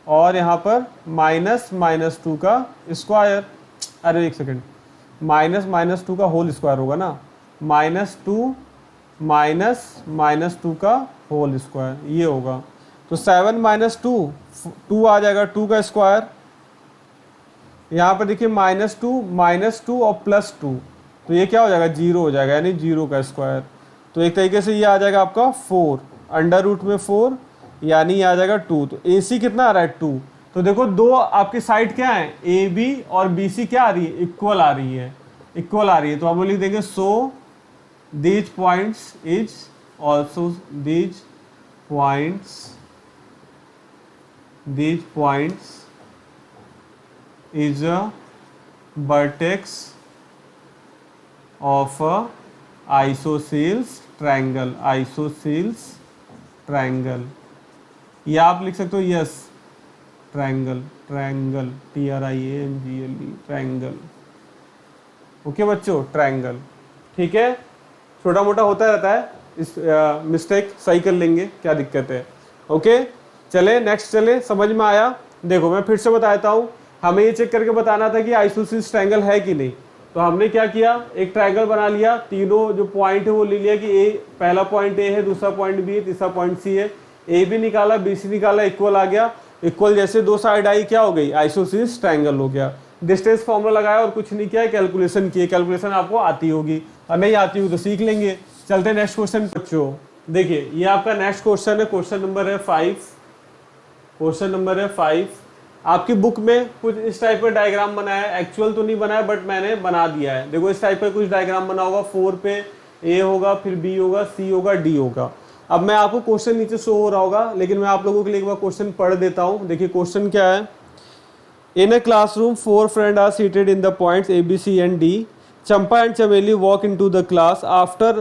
और यहाँ पर -2 का स्क्वायर। अरे एक सेकेंड, -2 का होल स्क्वायर होगा ना, -2 -2 का होल स्क्वायर ये होगा। तो 7 - 2 आ जाएगा 2 का स्क्वायर। यहाँ पर देखिए -2 और +2, तो ये क्या हो जाएगा 0 हो जाएगा, यानी 0 का स्क्वायर। तो एक तरीके से ये आ जाएगा आपका 4 √ में 4, यानी ये आ जाएगा 2। तो ए सी कितना आ रहा है 2। तो देखो दो आपकी साइड क्या है ए बी और बी सी क्या आ रही है इक्वल आ रही है, इक्वल आ रही है। तो हम लिख देंगे सो these points is also these points is a vertex of a isosceles triangle, isosceles triangle। या आप लिख सकते हो yes triangle, triangle TRIANGLE triangle. Okay बच्चों, ट्रायंगल, ठीक है। छोटा मोटा होता रहता है, इस मिस्टेक सही कर लेंगे, क्या दिक्कत है। ओके चले नेक्स्ट, चले समझ में आया। देखो मैं फिर से बताता हूँ, हमें ये चेक करके बताना था कि आइसोसेल्स ट्रायंगल है कि नहीं। तो हमने क्या किया, एक ट्रायंगल बना लिया, तीनों जो पॉइंट है वो ले लिया कि ए पहला पॉइंट ए है, दूसरा पॉइंट बी है, तीसरा पॉइंट सी है। ए बी निकाला, बी सी निकाला, इक्वल आ गया। इक्वल जैसे दो साइड आई क्या हो गई आइसोसेल्स ट्रायंगल हो गया। डिस्टेंस फॉर्मूला लगाया और कुछ नहीं किया, कैलकुलेशन किए। कैलकुलेशन आपको आती होगी और नहीं आती होगी तो सीख लेंगे। चलते हैं नेक्स्ट क्वेश्चन बच्चों। देखिए ये आपका नेक्स्ट क्वेश्चन है, क्वेश्चन नंबर है 5। क्वेश्चन नंबर है 5। आपकी बुक में कुछ इस टाइप का डायग्राम बनाया है, एक्चुअल तो नहीं बनाया बट मैंने बना दिया है। देखो इस टाइप का कुछ डायग्राम बना होगा, 4 पे ए होगा, फिर बी होगा, सी होगा, डी होगा। अब मैं आपको क्वेश्चन नीचे शो हो रहा होगा, लेकिन मैं आप लोगों के लिए एक बार क्वेश्चन पढ़ देता हूँ। देखिए क्वेश्चन क्या है। In a classroom, 4 friends are seated in the points A, B, C, and D. Champa and Chameli walk into the class. After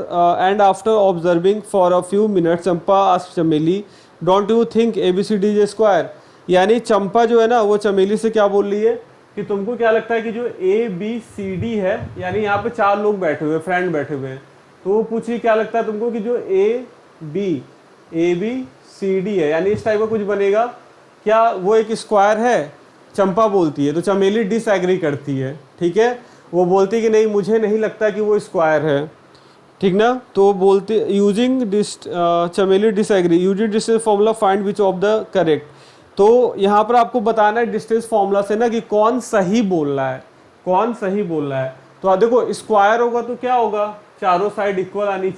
observing for a few minutes, Champa asks Chameli, "Don't you think ABCD is a square?" यानी चंपा जो है ना वो चमेली से क्या बोल रही है कि तुमको क्या लगता है कि जो ए बी सी डी है, यानी यहाँ पे 4 लोग बैठे हुए, फ्रेंड बैठे हुए हैं, तो वो पूछिए क्या लगता है तुमको कि जो ए बी सी डी है, यानी इस टाइप का कुछ बनेगा क्या, वो एक स्क्वायर है? चंपा बोलती है, तो चमेली डिसएग्री करती है, ठीक है, वो बोलती है कि नहीं मुझे नहीं लगता कि वो स्क्वायर है, ठीक ना। तो बोलते यूजिंग चमेली disagree, using distance formula find which of the correct. तो यहाँ पर आपको बताना है डिस्टेंस फॉर्मूला से ना कि कौन सही बोल रहा है, कौन सही बोल रहा है। तो आप देखो स्क्वायर होगा तो क्या होगा, चारों साइड इक्वल आनी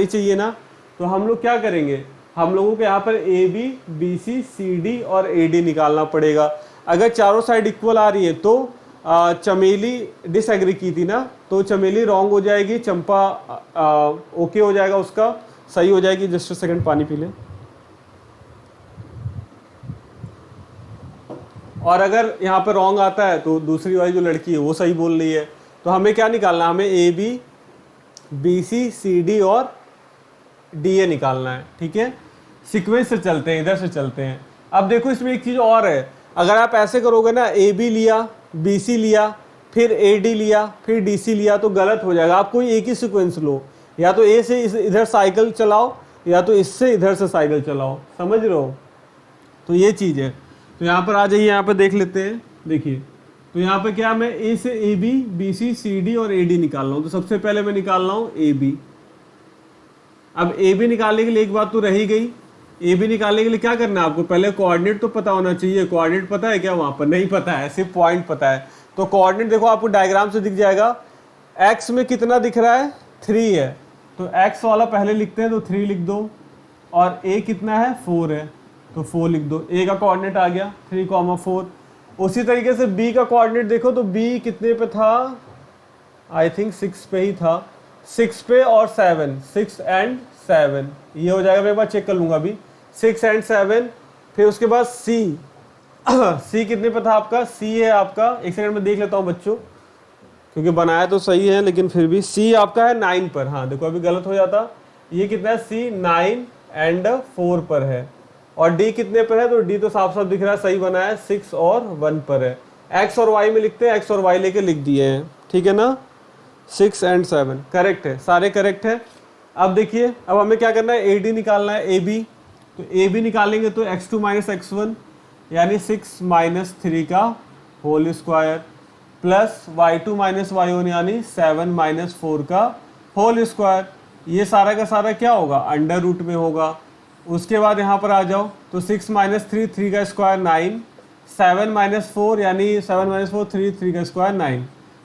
चाहिए ना। तो हम लोग क्या करेंगे, हम लोगों को यहाँ पर A B B C C D और ए डी निकालना पड़ेगा। अगर चारों साइड इक्वल आ रही है तो चमेली डिसएग्री की थी ना, तो चमेली रॉन्ग हो जाएगी, चंपा ओके हो जाएगा, उसका सही हो जाएगी। जस्ट सेकंड पानी पी ले। और अगर यहाँ पर रॉन्ग आता है तो दूसरी वाली जो लड़की है वो सही बोल रही है। तो हमें क्या निकालना है, हमें A B B C C D और डी ए निकालना है, ठीक है। सीक्वेंस से चलते हैं, इधर से चलते हैं। अब देखो इसमें एक चीज़ और है, अगर आप ऐसे करोगे ना, ए बी लिया, बी सी लिया, फिर ए डी लिया, फिर डी सी लिया, तो गलत हो जाएगा। आप कोई एक ही सीक्वेंस लो, या तो ए से इधर साइकिल चलाओ या तो इससे इधर से साइकिल चलाओ, समझ रहे हो। तो ये चीज़ है। तो यहाँ पर आ जाइए, यहाँ पर देख लेते हैं। देखिए तो यहाँ पे क्या, मैं ए से A B B C C D और ए डी निकाल रहा हूँ। तो सबसे पहले मैं निकाल रहा हूँ ए बी। अब ए बी निकालने के लिए एक बात तो रही गई, ए बी निकालने के लिए क्या करना है आपको, पहले कोऑर्डिनेट तो पता होना चाहिए। कोऑर्डिनेट पता है क्या, वहाँ पर नहीं पता है, सिर्फ पॉइंट पता है। तो कोऑर्डिनेट देखो आपको डायग्राम से दिख जाएगा। एक्स में कितना दिख रहा है, 3 है, तो एक्स वाला पहले लिखते हैं, तो 3 लिख दो। और ए कितना है, 4 है, तो 4 लिख दो। ए का कोऑर्डिनेट आ गया 3,4। उसी तरीके से बी का कोऑर्डिनेट देखो, तो बी कितने पे था, आई थिंक 6 पे ही था, 6 पे और 7, 6 एंड 7, ये हो जाएगा। मैं एक बार चेक कर लूँगा अभी, 6 एंड 7। फिर उसके बाद सी सी कितने पे था आपका, सी है आपका, एक सेकंड में देख लेता हूँ बच्चों, क्योंकि बनाया तो सही है लेकिन फिर भी सी आपका है 9 पर। हाँ देखो अभी गलत हो जाता, ये कितना है, सी 9 एंड 4 पर है। और डी कितने पर है, तो डी तो साफ साफ दिख रहा है, सही बना है, 6 और 1 पर है। एक्स और वाई में लिखते हैं, एक्स और वाई लेके लिख दिए हैं, ठीक है ना। 6 एंड 7 करेक्ट है, सारे करेक्ट है। अब देखिए, अब हमें क्या करना है, ए डी निकालना है, ए बी। तो ए बी निकालेंगे तो x2 माइनस x1 यानी 6 माइनस 3 का whole square, plus y2 minus y1 यानी 7 माइनस 4 का होल स्क्वायर। ये सारा का सारा क्या होगा, अंडर रूट में होगा। उसके बाद यहाँ पर आ जाओ, तो 6 माइनस 3, 3 का स्क्वायर 9, 7 माइनस 4 यानी 7 माइनस 4, 3 का स्क्वायर 9,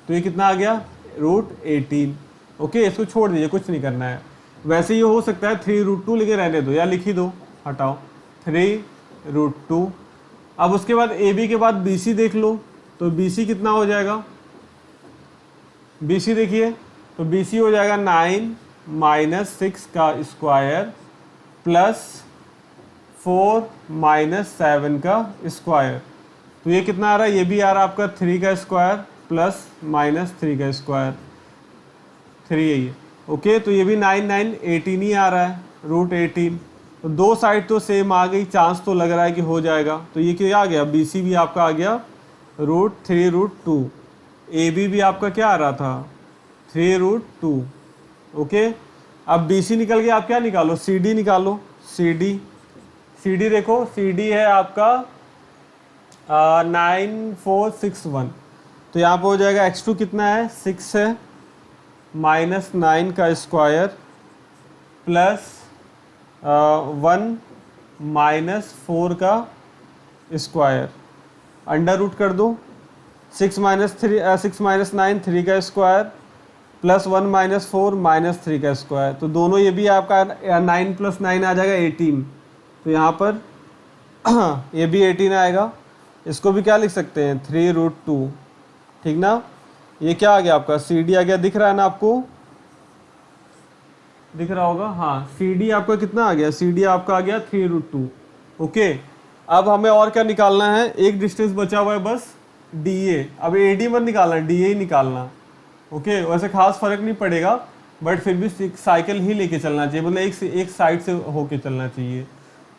तो ये कितना आ गया, √18। ओके, इसको छोड़ दीजिए, कुछ नहीं करना है। वैसे ये हो सकता है 3√2 लेके रहने दो, या लिख ही दो, हटाओ 3√2। अब उसके बाद ए बी के बाद बी सी देख लो, तो बी सी कितना हो जाएगा, बी सी देखिए, तो बी सी हो जाएगा 9 माइनस 6 का स्क्वायर प्लस 4 माइनस 7 का स्क्वायर। तो ये कितना आ रहा है, ये भी आ रहा है आपका 3 का स्क्वायर प्लस माइनस 3 का स्क्वायर, 3 है ये। ओके, तो ये भी 9 9 18 ही आ रहा है, √18। तो दो साइड तो सेम आ गई, चांस तो लग रहा है कि हो जाएगा। तो ये क्या आ गया, बी सी भी आपका आ गया √3√2। ए बी भी आपका क्या आ रहा था, 3√2। ओके, अब बी सी निकल गया, आप क्या निकालो, सी डी निकालो। सी डी देखो, सी डी है आपका 9461। तो यहाँ पर हो जाएगा x2 कितना है, 6 है, माइनस 9 का स्क्वायर प्लस 1 माइनस 4 का स्क्वायर, अंडर रूट कर दो। 6 माइनस 9 3 का स्क्वायर प्लस 1 माइनस 4 माइनस 3 का स्क्वायर। तो दोनों ये भी आपका 9 प्लस 9 आ जाएगा 18। तो यहाँ पर ये भी 18 आएगा। इसको भी क्या लिख सकते हैं, 3√2, ठीक ना। ये क्या आ गया आपका, सी डी आ गया, दिख रहा है ना आपको, दिख रहा होगा। हाँ, सी डी आपका कितना आ गया, सी डी आपका आ गया 3√2। ओके, अब हमें और क्या निकालना है, एक डिस्टेंस बचा हुआ है बस, डी ए। अब ए डी मत निकालना, डी ए ही निकालना। ओके, वैसे खास फर्क नहीं पड़ेगा, बट फिर भी साइकिल ही लेके चलना चाहिए, मतलब एक साइड से होके चलना चाहिए।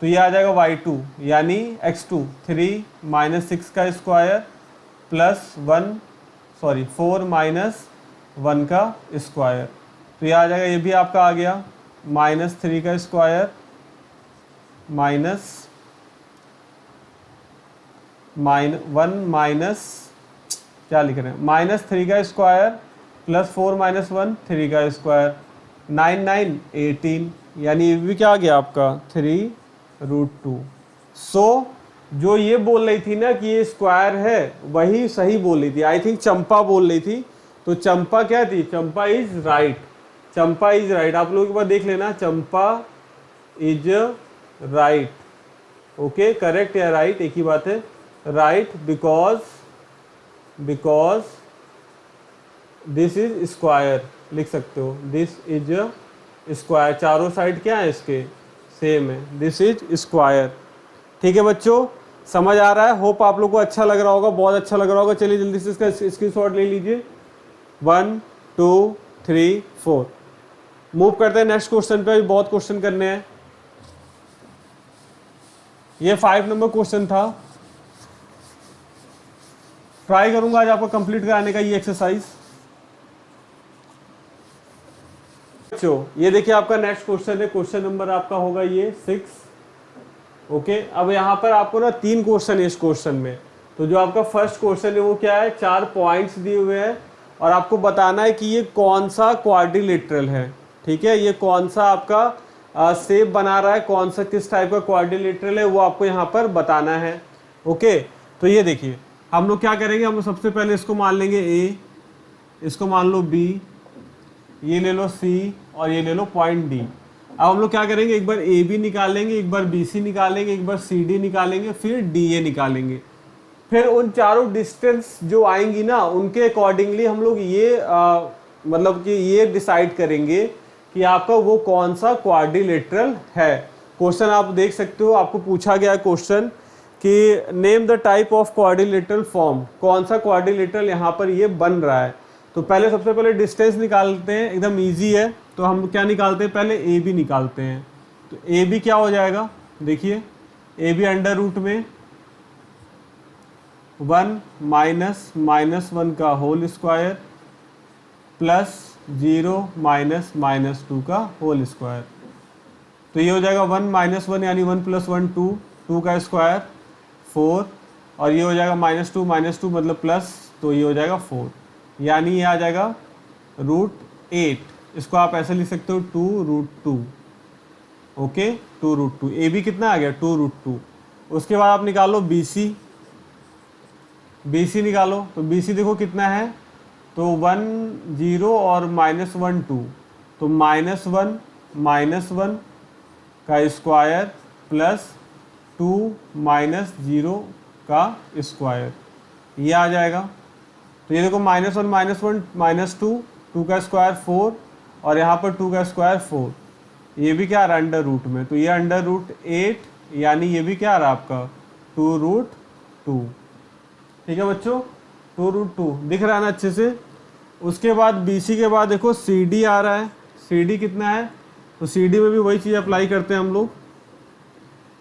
तो ये आ जाएगा y2 यानी x2 3 माइनस 6 का स्क्वायर प्लस 4 माइनस 1 का स्क्वायर। तो ये आ जाएगा, ये भी आपका आ गया -3 का स्क्वायर माइनस 1 माइनस क्या लिख रहे हैं, -3 का स्क्वायर प्लस 4 माइनस 1 3 का स्क्वायर 9 9 18, यानी ये भी क्या आ गया आपका 3√2। सो जो ये बोल रही थी ना कि ये स्क्वायर है, वही सही बोल रही थी। आई थिंक चंपा बोल रही थी। तो चंपा क्या थी, Champa is right, Champa is right. आप लोगों के पास देख लेना, Champa is right. Okay, correct या राइट एक ही बात है। Right because this is square लिख सकते हो, दिस इज स्क्वायर। चारों साइड क्या है इसके, सेम है, दिस इज स्क्वायर। ठीक है बच्चों, समझ आ रहा है? होप आप लोग को अच्छा लग रहा होगा, बहुत अच्छा लग रहा होगा। चलिए जल्दी से इसका स्क्रीनशॉट ले लीजिए। 1 2 3 4 मूव करते हैं नेक्स्ट क्वेश्चन पे। बहुत क्वेश्चन करने हैं। ये 5 नंबर क्वेश्चन था। ट्राई करूंगा आज आपको कंप्लीट कराने का ये एक्सरसाइज। बच्चों ये देखिए आपका नेक्स्ट क्वेश्चन है, क्वेश्चन नंबर आपका होगा ये 6। ओके, अब यहाँ पर आपको ना 3 क्वेश्चन है इस क्वेश्चन में। तो जो आपका फर्स्ट क्वेश्चन है वो क्या है, 4 पॉइंट्स दिए हुए हैं और आपको बताना है कि ये कौन सा क्वाड्रिलेटरल है। ठीक है, ये कौन सा आपका शेप बना रहा है, कौन सा किस टाइप का क्वाड्रिलेटरल है, वो आपको यहाँ पर बताना है। ओके, तो ये देखिए हम लोग क्या करेंगे, हम लोग सबसे पहले इसको मान लेंगे ए, इसको मान लो बी, ये ले लो सी और ये ले लो पॉइंट डी। अब हम लोग क्या करेंगे, एक बार ए बी निकालेंगे, एक बार बी सी निकालेंगे, एक बार सी डी निकालेंगे, फिर डी ए निकालेंगे। फिर उन चारों डिस्टेंस जो आएंगी ना, उनके अकॉर्डिंगली हम लोग ये मतलब कि ये डिसाइड करेंगे कि आपका वो कौन सा क्वाड्रिलेटरल है। क्वेश्चन आप देख सकते हो, आपको पूछा गया क्वेश्चन कि name the type of quadrilateral form, कौन सा क्वाड्रिलेटरल यहाँ पर ये बन रहा है। तो पहले सबसे पहले डिस्टेंस निकालते हैं, एकदम इजी है। तो हम क्या निकालते हैं, पहले ए बी निकालते हैं। तो ए बी क्या हो जाएगा, देखिए ए बी अंडर रूट में 1 माइनस -1 का होल स्क्वायर प्लस 0 माइनस -2 का होल स्क्वायर। तो ये हो जाएगा 1 - 1 यानी 1 + 1 2, 2 का स्क्वायर 4, और ये हो जाएगा -2 मतलब प्लस, तो ये हो जाएगा 4, यानी ये आ जाएगा √8। इसको आप ऐसे लिख सकते हो 2√2। ओके, 2√2। ए बी कितना आ गया 2√2। उसके बाद आप निकालो बी सी, निकालो। तो बी सी देखो कितना है, तो 1 0 और -1 2, तो -1 का स्क्वायर प्लस 2 - 0 का स्क्वायर, ये आ जाएगा। तो ये देखो -1 -1 -2 का स्क्वायर 4, और यहाँ पर 2 का स्क्वायर 4, ये भी क्या आ रहा है अंडर रूट में, तो ये अंडर रूट 8, यानी ये भी क्या आ रहा है आपका 2√2। ठीक है बच्चों, 2√2 दिख रहा है ना अच्छे से। उसके बाद BC के बाद देखो CD आ रहा है, CD कितना है, तो CD में भी वही चीज़ अप्लाई करते हैं हम लोग।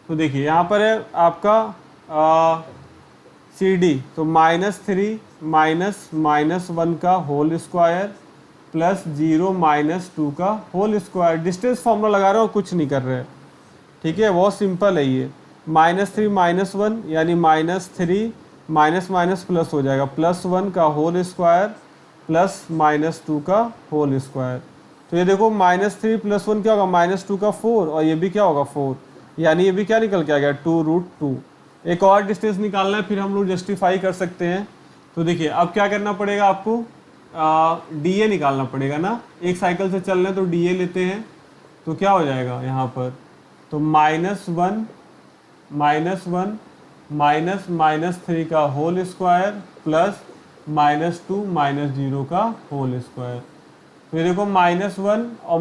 तो देखिए यहाँ पर है आपका CD, तो -3 -1 का होल स्क्वायर प्लस 0 -2 का होल स्क्वायर। डिस्टेंस फॉर्मूला लगा रहे हो, कुछ नहीं कर रहे। ठीक है, बहुत सिंपल है ये। -3 -1 यानी -3 माइनस प्लस हो जाएगा, +1 का होल स्क्वायर प्लस -2 का होल स्क्वायर। तो ये देखो -3 + 1 क्या होगा, -2 का 4, और ये भी क्या होगा 4, यानी ये भी क्या निकल के आ गया 2√2। एक और डिस्टेंस निकालना है, फिर हम लोग जस्टिफाई कर सकते हैं। तो देखिए अब क्या करना पड़ेगा आपको, DA निकालना पड़ेगा ना। एक साइकिल से चल रहे हैं तो DA लेते हैं, तो क्या हो जाएगा यहाँ पर, तो -1 -3 का होल स्क्वायर प्लस -2 -0 का होल स्क्वायर। तो ये देखो -1 और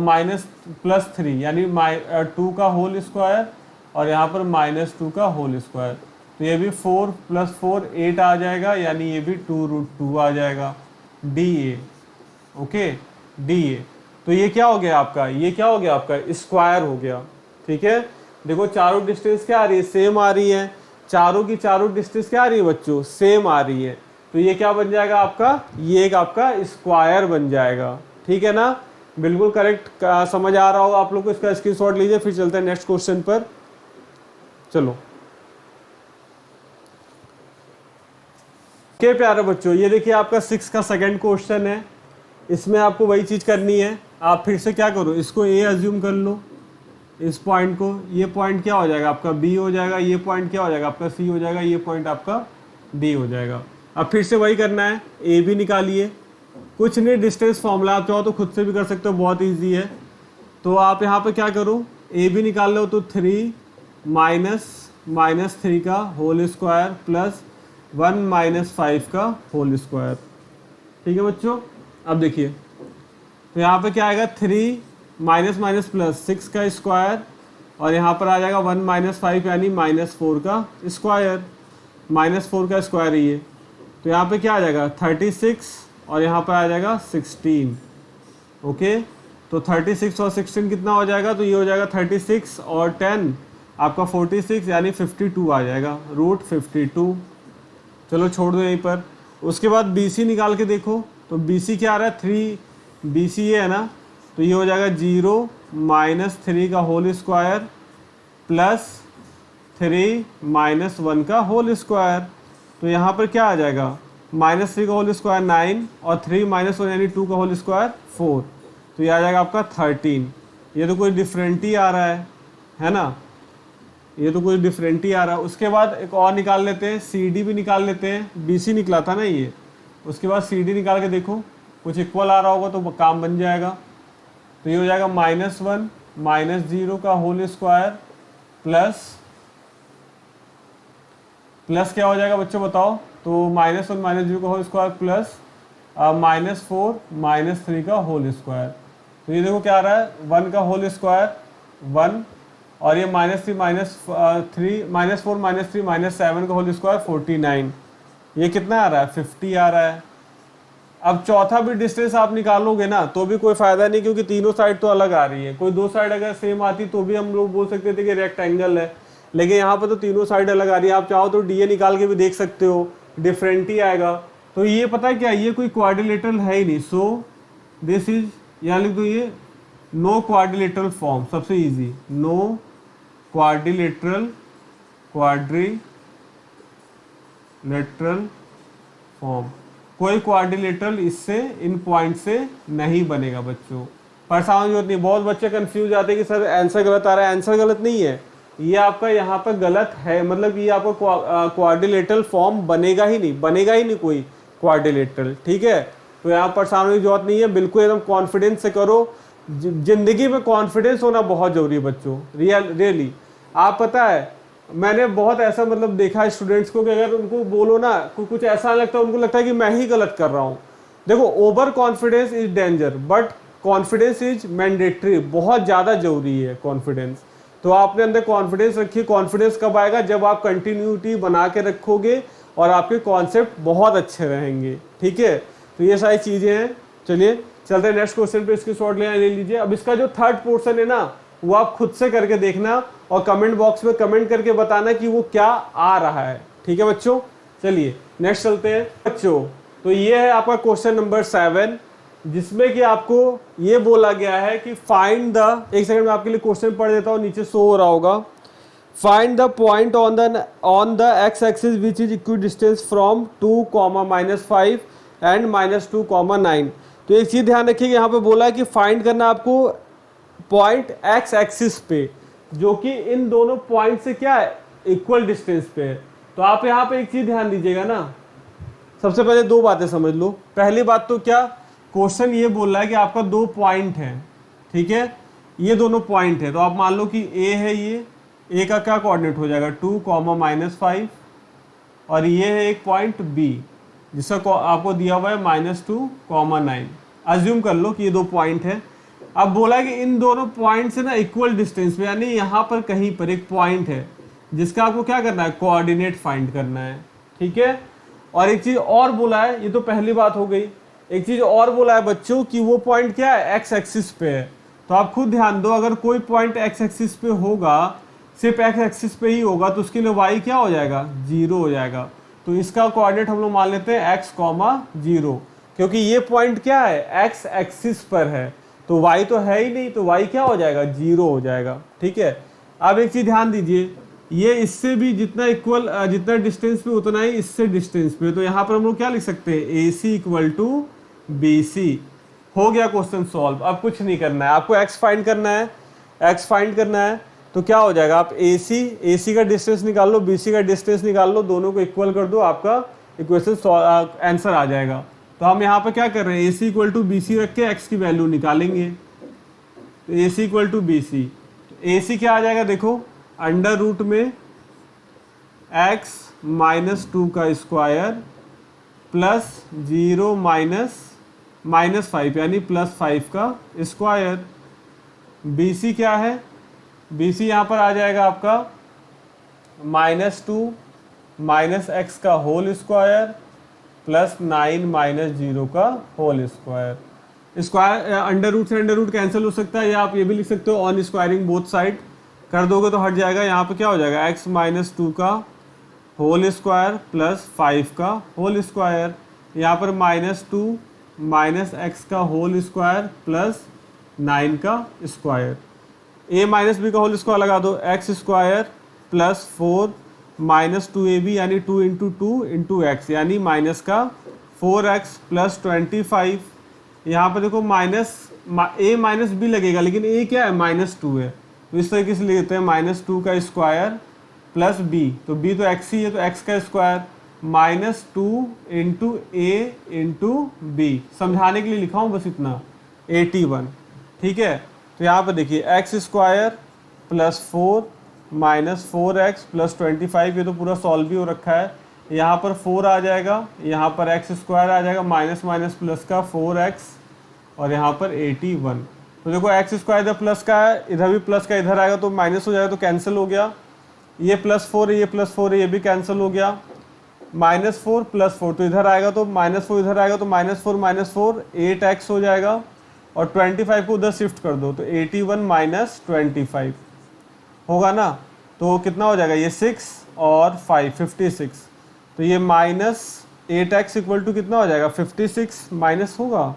+3 यानी 2 का होल स्क्वायर, और यहाँ पर -2 का होल स्क्वायर। तो ये भी 4 + 4 8 आ जाएगा, यानी ये भी 2√2 आ जाएगा, DA। Okay, DA। तो ये क्या हो गया आपका, ये क्या हो गया आपका स्क्वायर हो गया। ठीक है, देखो चारों डिस्टेंस क्या आ रही है, सेम आ रही है। चारों की चारों डिस्टेंस क्या आ रही है बच्चों, सेम आ रही है। तो ये क्या बन जाएगा आपका, ये एक आपका स्क्वायर बन जाएगा। ठीक है ना, बिल्कुल करेक्ट समझ आ रहा होगा आप लोग को। इसका स्क्रीनशॉट लीजिए, फिर चलते हैं नेक्स्ट क्वेश्चन पर। चलो क्या प्यारे बच्चों, ये देखिए आपका 6 का सेकंड क्वेश्चन है। इसमें आपको वही चीज़ करनी है। आप फिर से क्या करो, इसको ए अज्यूम कर लो, इस पॉइंट को, ये पॉइंट क्या हो जाएगा आपका बी हो जाएगा, ये पॉइंट क्या हो जाएगा आपका सी हो जाएगा, ये पॉइंट आपका डी हो जाएगा। अब फिर से वही करना है, ए भी निकालिए। कुछ नहीं, डिस्टेंस फॉर्मूला आप चाहो तो खुद से भी कर सकते हो, बहुत ईजी है। तो आप यहाँ पे क्या करो, ए भी निकाल लो तो 3 माइनस 3 का होल स्क्वायर प्लस 1 - 5 का होल स्क्वायर। ठीक है बच्चों, अब देखिए तो यहाँ पे क्या आएगा, 3 माइनस प्लस 6 का स्क्वायर, और यहाँ पर आ जाएगा 1 - 5 यानी -4 का स्क्वायर। -4 का स्क्वायर ही है, तो यहाँ पे क्या आ जाएगा 36, और यहाँ पर आ जाएगा 16। ओके, तो 36 और 16 कितना हो जाएगा, तो ये हो जाएगा 36 और 10 आपका 46 यानी 52 आ जाएगा, √52। चलो छोड़ दो यहीं पर। उसके बाद BC निकाल के देखो, तो BC क्या आ रहा है 3, BC ये है ना, तो ये हो जाएगा 0 - 3 का होल स्क्वायर प्लस 3 - 1 का होल स्क्वायर। तो यहाँ पर क्या आ जाएगा, -3 का होल स्क्वायर 9 और 3 - 1 यानी 2 का होल स्क्वायर 4, तो ये आ जाएगा आपका 13। ये तो कोई डिफरेंट ही आ रहा है ना, ये तो कोई डिफरेंट ही आ रहा है। उसके बाद एक और निकाल लेते हैं, CD भी निकाल लेते हैं। BC निकला था ना ये, उसके बाद CD निकाल के देखो, कुछ इक्वल आ रहा होगा तो काम बन जाएगा। तो ये हो जाएगा -1 - 0 का होल स्क्वायर प्लस क्या हो जाएगा बच्चों बताओ, तो -1 - 0 का होल स्क्वायर प्लस -4 - 3 का होल स्क्वायर। तो ये देखो क्या आ रहा है, 1 का होल स्क्वायर 1, और ये -3 - 3 -4 - 3 - 7 का होल स्क्वायर 49। ये कितना आ रहा है 50 आ रहा है। अब चौथा भी डिस्टेंस आप निकालोगे ना तो भी कोई फायदा नहीं, क्योंकि तीनों साइड तो अलग आ रही है। कोई दो साइड अगर सेम आती तो भी हम लोग बोल सकते थे कि रेक्टेंगल है, लेकिन यहाँ पर तो तीनों साइड अलग आ रही है। आप चाहो तो DA निकाल के भी देख सकते हो, डिफरेंट ही आएगा। तो ये पता है क्या, ये कोई क्वाड्रिलेटरल है ही नहीं। सो दिस इज, यहाँ लिख दो ये नो क्वाड्रिलेटरल फॉर्म, सबसे इजी, नो क्वाड्रिलेटरल फॉर्म। कोई क्वाड्रिलेटरल इससे, इन पॉइंट से नहीं बनेगा बच्चों। परेशान की जरूरत नहीं। बहुत बच्चे कंफ्यूज आते हैं कि सर आंसर गलत आ रहा है। आंसर गलत नहीं है, ये आपका यहाँ पर गलत है, मतलब ये आपका क्वाड्रिलेटरल फॉर्म बनेगा ही नहीं कोई क्वाड्रिलेटरल। ठीक है, तो यहाँ परेशान होने की जरूरत नहीं है, बिल्कुल एकदम कॉन्फिडेंस से करो। जिंदगी में कॉन्फिडेंस होना बहुत जरूरी है बच्चों, रियली। आप पता है मैंने बहुत ऐसा मतलब देखा है स्टूडेंट्स को कि अगर उनको बोलो ना कुछ ऐसा लगता है, उनको लगता है कि मैं ही गलत कर रहा हूँ। देखो, over confidence is danger but confidence is mandatory. बहुत ज़्यादा जरूरी है कॉन्फिडेंस। तो आपने अंदर कॉन्फिडेंस रखिए। कॉन्फिडेंस कब आएगा, जब आप कंटिन्यूटी बना के रखोगे और आपके कॉन्सेप्ट बहुत अच्छे रहेंगे। ठीक है, तो ये सारी चीज़ें हैं। चलिए चलते हैं नेक्स्ट क्वेश्चन पे, इसकी शॉर्ट ले लीजिए। अब इसका जो थर्ड पोर्शन है ना, वो आप खुद से करके देखना और कमेंट बॉक्स में कमेंट करके बताना कि वो क्या आ रहा है। ठीक है बच्चों, चलिए नेक्स्ट चलते हैं बच्चों। तो ये है आपका क्वेश्चन नंबर 7, जिसमें कि आपको ये बोला गया है कि फाइंड द, एक सेकंड में आपके लिए क्वेश्चन पढ़ देता हूँ, नीचे शो हो रहा होगा। Find the point on the x axis which is equi distance from 2, -5 and -2, 9। तो एक चीज ध्यान रखिए, यहाँ पे बोला है कि फाइंड करना आपको पॉइंट एक्स एक्सिस पे, जो कि इन दोनों पॉइंट से क्या है, इक्वल डिस्टेंस पे है। तो आप यहाँ पे एक चीज ध्यान दीजिएगा ना, सबसे पहले दो बातें समझ लो। पहली बात तो क्या, क्वेश्चन ये बोल रहा है कि आपका 2 पॉइंट है। ठीक है, ये दोनों पॉइंट है, तो आप मान लो कि ए है, ये ए का क्या कोऑर्डिनेट हो जाएगा 2, -5, और ये है एक पॉइंट बी जिसका आपको दिया हुआ है -2, 9। अज्यूम कर लो कि ये 2 पॉइंट है। अब बोला कि इन दोनों पॉइंट से ना इक्वल डिस्टेंस पे, यानी यहाँ पर कहीं पर एक पॉइंट है जिसका आपको क्या करना है, कोऑर्डिनेट फाइंड करना है। ठीक है, और एक चीज और बोला है, ये तो पहली बात हो गई। एक चीज और बोला है बच्चों कि वो पॉइंट क्या है, एक्स एक्सिस पे है। तो आप खुद ध्यान दो, अगर कोई पॉइंट एक्स एक्सिस पे होगा, सिर्फ एक्स एक्सिस पे ही होगा, तो उसके लिए वाई क्या हो जाएगा, 0 हो जाएगा। तो इसका कोऑर्डिनेट हम लोग मान लेते हैं x, 0, क्योंकि ये पॉइंट क्या है, x एक्सिस पर है, तो y तो है ही नहीं, तो y क्या हो जाएगा, 0 हो जाएगा। ठीक है, अब एक चीज ध्यान दीजिए, ये इससे भी जितना इक्वल, जितना डिस्टेंस पे उतना ही इससे डिस्टेंस पे, तो यहाँ पर हम लोग क्या लिख सकते हैं, AC इक्वल टू BC। हो गया क्वेश्चन सॉल्व। अब कुछ नहीं करना है आपको, x फाइंड करना है, x फाइंड करना है, तो क्या हो जाएगा, आप AC का डिस्टेंस निकाल लो, BC का डिस्टेंस निकाल लो, दोनों को इक्वल कर दो, आपका इक्वेशन आंसर आ जाएगा। तो हम यहाँ पर क्या कर रहे हैं, AC इक्वल टू BC रख के x की वैल्यू निकालेंगे, तो AC equal to BC, AC क्या आ जाएगा, देखो अंडर रूट में x -2 का स्क्वायर प्लस 0 -5 यानी +5 का स्क्वायर। BC क्या है, BC यहाँ पर आ जाएगा आपका -2 -x का होल स्क्वायर प्लस 9 -0 का whole square. Square under root से अंडर रूट कैंसिल हो सकता है, या आप ये भी लिख सकते हो ऑन स्क्वायरिंग बोथ साइड कर दोगे तो हट जाएगा। यहाँ पे क्या हो जाएगा, x -2 का होल स्क्वायर प्लस 5 का होल स्क्वायर, यहाँ पर -2 -x का होल स्क्वायर प्लस 9 का स्क्वायर, a -b का होल स्क्वायर लगा दो, x स्क्वायर प्लस 4 -2ab यानी 2 × 2 × x यानी माइनस का 4x प्लस 25। यहाँ पर देखो a -b लगेगा, लेकिन a क्या है, -2 है, तो इस तरीके से लिखते हैं -2 का स्क्वायर प्लस b, तो b तो x ही है, तो x का स्क्वायर -2 × a × b, समझाने के लिए लिखा हूँ बस इतना, 81। ठीक है, तो यहाँ पर देखिए x square plus 4 -4x plus 25, ये तो पूरा सॉल्व भी हो रखा है। यहाँ पर 4 आ जाएगा, यहाँ पर x स्क्वायर आ जाएगा, माइनस प्लस का 4x और यहाँ पर 81। तो देखो x स्क्वायर इधर प्लस का है, इधर भी प्लस का, इधर आएगा तो माइनस हो जाएगा, तो कैंसिल हो गया। ये +4 है, ये +4 है, ये भी कैंसिल हो गया। -4 + 4 तो इधर आएगा, तो -4 इधर आएगा, तो -4 -4 8x हो जाएगा, और 25 को उधर शिफ्ट कर दो, तो 81 - 25 होगा ना, तो कितना हो जाएगा, ये 6 और 5 56, तो ये -8x इक्वल टू कितना हो जाएगा, 56 माइनस होगा,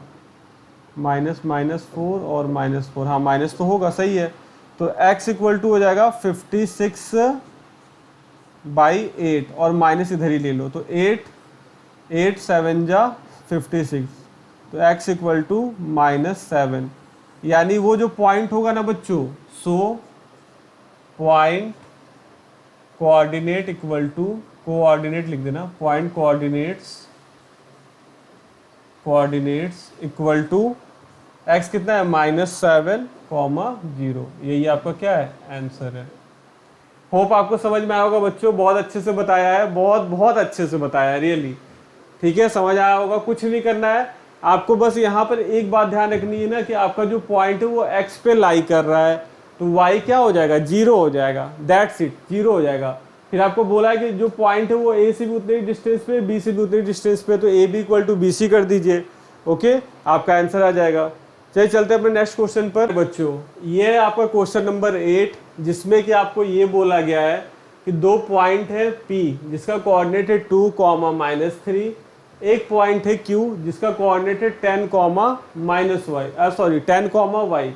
-4 और -4, हाँ माइनस तो होगा, सही है। तो x इक्वल टू हो जाएगा 56/8 और माइनस इधर ही ले लो, तो 8 7 जा 56, तो x इक्वल टू -7, यानी वो जो पॉइंट होगा ना बच्चों, so point coordinate equal to, coordinate लिख देना, point coordinates equal to x कितना है, -7, 0, यही आपका क्या है, आंसर है। होप आपको समझ में आया होगा बच्चों, बहुत अच्छे से बताया है, बहुत अच्छे से बताया है, रियली। ठीक है, समझ आया होगा, कुछ नहीं करना है आपको, बस यहाँ पर एक बात ध्यान रखनी है ना, कि आपका जो पॉइंट है वो x पे लाई कर रहा है, तो y क्या हो जाएगा, 0 हो जाएगा, दैट्स इट, 0 हो जाएगा। फिर आपको बोला है कि जो पॉइंट है वो a से भी उतने ही डिस्टेंस पे, b से भी उतने ही डिस्टेंस पे, तो AB इक्वल टू BC कर दीजिए, ओके, आपका आंसर आ जाएगा। चलिए चलते हैं अपने नेक्स्ट क्वेश्चन पर बच्चों। ये आपका क्वेश्चन नंबर 8, जिसमें कि आपको ये बोला गया है कि दो पॉइंट है P जिसका कोऑर्डिनेट है 2, -3, एक पॉइंट है Q जिसका कोऑर्डिनेट है 10, -y,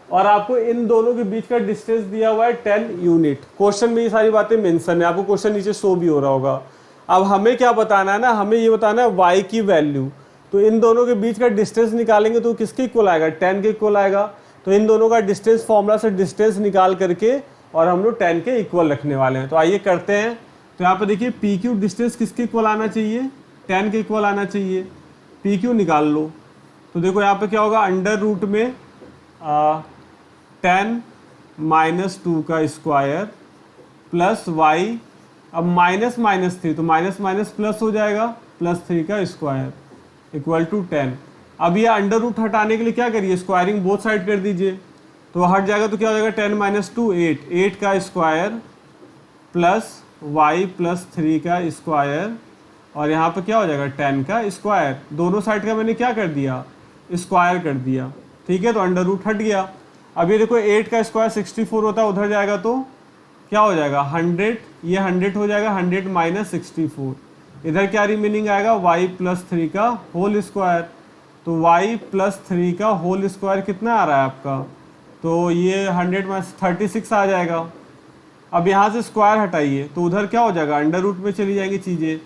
और आपको इन दोनों के बीच का डिस्टेंस दिया हुआ है 10 यूनिट। क्वेश्चन में ये सारी बातें मेंशन है, आपको क्वेश्चन नीचे शो भी हो रहा होगा। अब हमें क्या बताना है ना, हमें ये बताना है y की वैल्यू, तो इन दोनों के बीच का डिस्टेंस निकालेंगे तो किसके इक्वल आएगा, 10 के इक्वल आएगा। तो इन दोनों का डिस्टेंस फॉर्मूला से डिस्टेंस निकाल करके और हम लोग 10 के इक्वल रखने वाले हैं। तो आइए करते हैं। तो यहाँ पर देखिए PQ डिस्टेंस किसके इक्वल आना चाहिए, 10 के इक्वल आना चाहिए। PQ निकाल लो, तो देखो यहाँ पे क्या होगा, अंडर रूट में 10 - 2 का स्क्वायर प्लस y, अब माइनस थी तो माइनस प्लस हो जाएगा, +3 का स्क्वायर इक्वल टू 10। अब ये अंडर रूट हटाने के लिए क्या करिए, स्क्वायरिंग बोथ साइड कर दीजिए, तो हट जाएगा, तो क्या हो जाएगा, 10 - 2 8 का स्क्वायर प्लस y प्लस 3 का स्क्वायर, और यहाँ पर क्या हो जाएगा 10 का स्क्वायर। दोनों साइड का मैंने क्या कर दिया, स्क्वायर कर दिया, ठीक है, तो अंडर रूट हट गया। अब ये देखो 8 का स्क्वायर 64 होता है, उधर जाएगा तो क्या हो जाएगा 100, ये 100 हो जाएगा, 100 - 64, इधर क्या रिमेनिंग आएगा, y प्लस 3 का होल स्क्वायर। तो y प्लस 3 का होल स्क्वायर कितना आ रहा है आपका, तो ये 100 में 36 आ जाएगा। अब यहाँ से स्क्वायर हटाइए तो उधर क्या हो जाएगा, अंडर रूट में चली जाएंगी चीज़ें,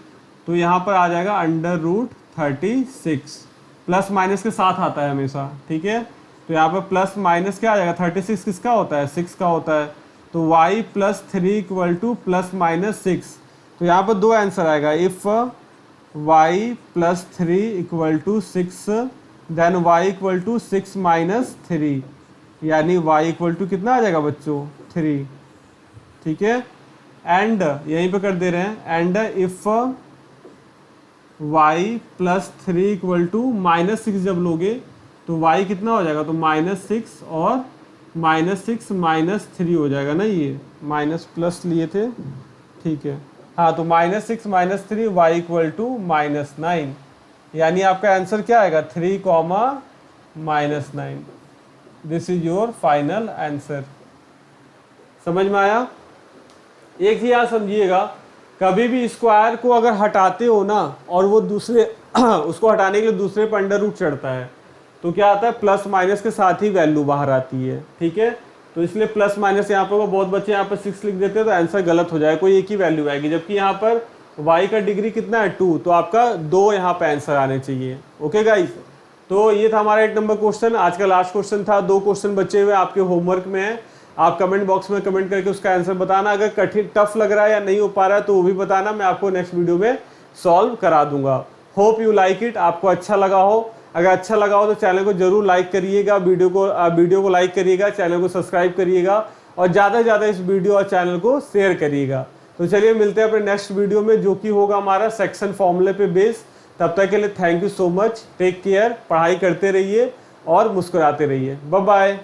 तो यहाँ पर आ जाएगा अंडर रूट 36। प्लस माइनस के साथ आता है हमेशा, ठीक है। तो यहाँ पर प्लस माइनस क्या आ जाएगा, 36 किसका होता है, 6 का होता है। तो y plus 3 equal to plus minus 6। तो यहाँ पर दो आंसर आएगा, if y plus 3 equal to 6 then y equal to 6 minus 3, यानी y इक्वल टू कितना आ जाएगा बच्चों, 3, ठीक है। एंड यहीं पे कर दे रहे हैं, and if y plus 3 equal to minus 6 जब लोगे तो y कितना हो जाएगा, तो माइनस 6 और माइनस 6 माइनस 3 हो जाएगा ना, ये माइनस प्लस लिए थे, ठीक है। हाँ, तो minus 6 minus 3 y equal to minus 9, यानी आपका आंसर क्या आएगा, 3 comma minus 9। This is your final answer. समझ में आया। एक ही यहाँ समझिएगा, कभी भी स्क्वायर को अगर हटाते हो ना और वो दूसरे उसको हटाने के लिए दूसरे पर अंडर रूट चढ़ता है तो क्या आता है, प्लस माइनस के साथ ही वैल्यू बाहर आती है, ठीक है। तो इसलिए प्लस माइनस यहाँ पर बहुत बच्चे यहाँ पर 6 लिख देते हैं तो आंसर गलत हो जाएगा, कोई एक ही वैल्यू आएगी। जबकि यहाँ पर y का डिग्री कितना है, 2, तो आपका 2 यहाँ पे आंसर आने चाहिए। ओके गाइस, तो ये था हमारा 1 नंबर क्वेश्चन। आज का लास्ट क्वेश्चन था, 2 क्वेश्चन बचे हुए आपके होमवर्क में है। आप कमेंट बॉक्स में कमेंट करके उसका आंसर बताना। अगर कठिन टफ लग रहा है या नहीं हो पा रहा है तो वो भी बताना, मैं आपको नेक्स्ट वीडियो में सॉल्व करा दूंगा। होप यू लाइक इट, आपको अच्छा लगा हो। अगर अच्छा लगा हो तो चैनल को जरूर लाइक करिएगा, वीडियो को लाइक करिएगा, चैनल को सब्सक्राइब करिएगा और ज़्यादा से ज़्यादा इस वीडियो और चैनल को शेयर करिएगा। तो चलिए मिलते हैं अपने नेक्स्ट वीडियो में, जो कि होगा हमारा सेक्शन फॉर्मूले पे बेस। तब तक के लिए thank you so much, take care, पढ़ाई करते रहिए और मुस्कुराते रहिए। Bye bye.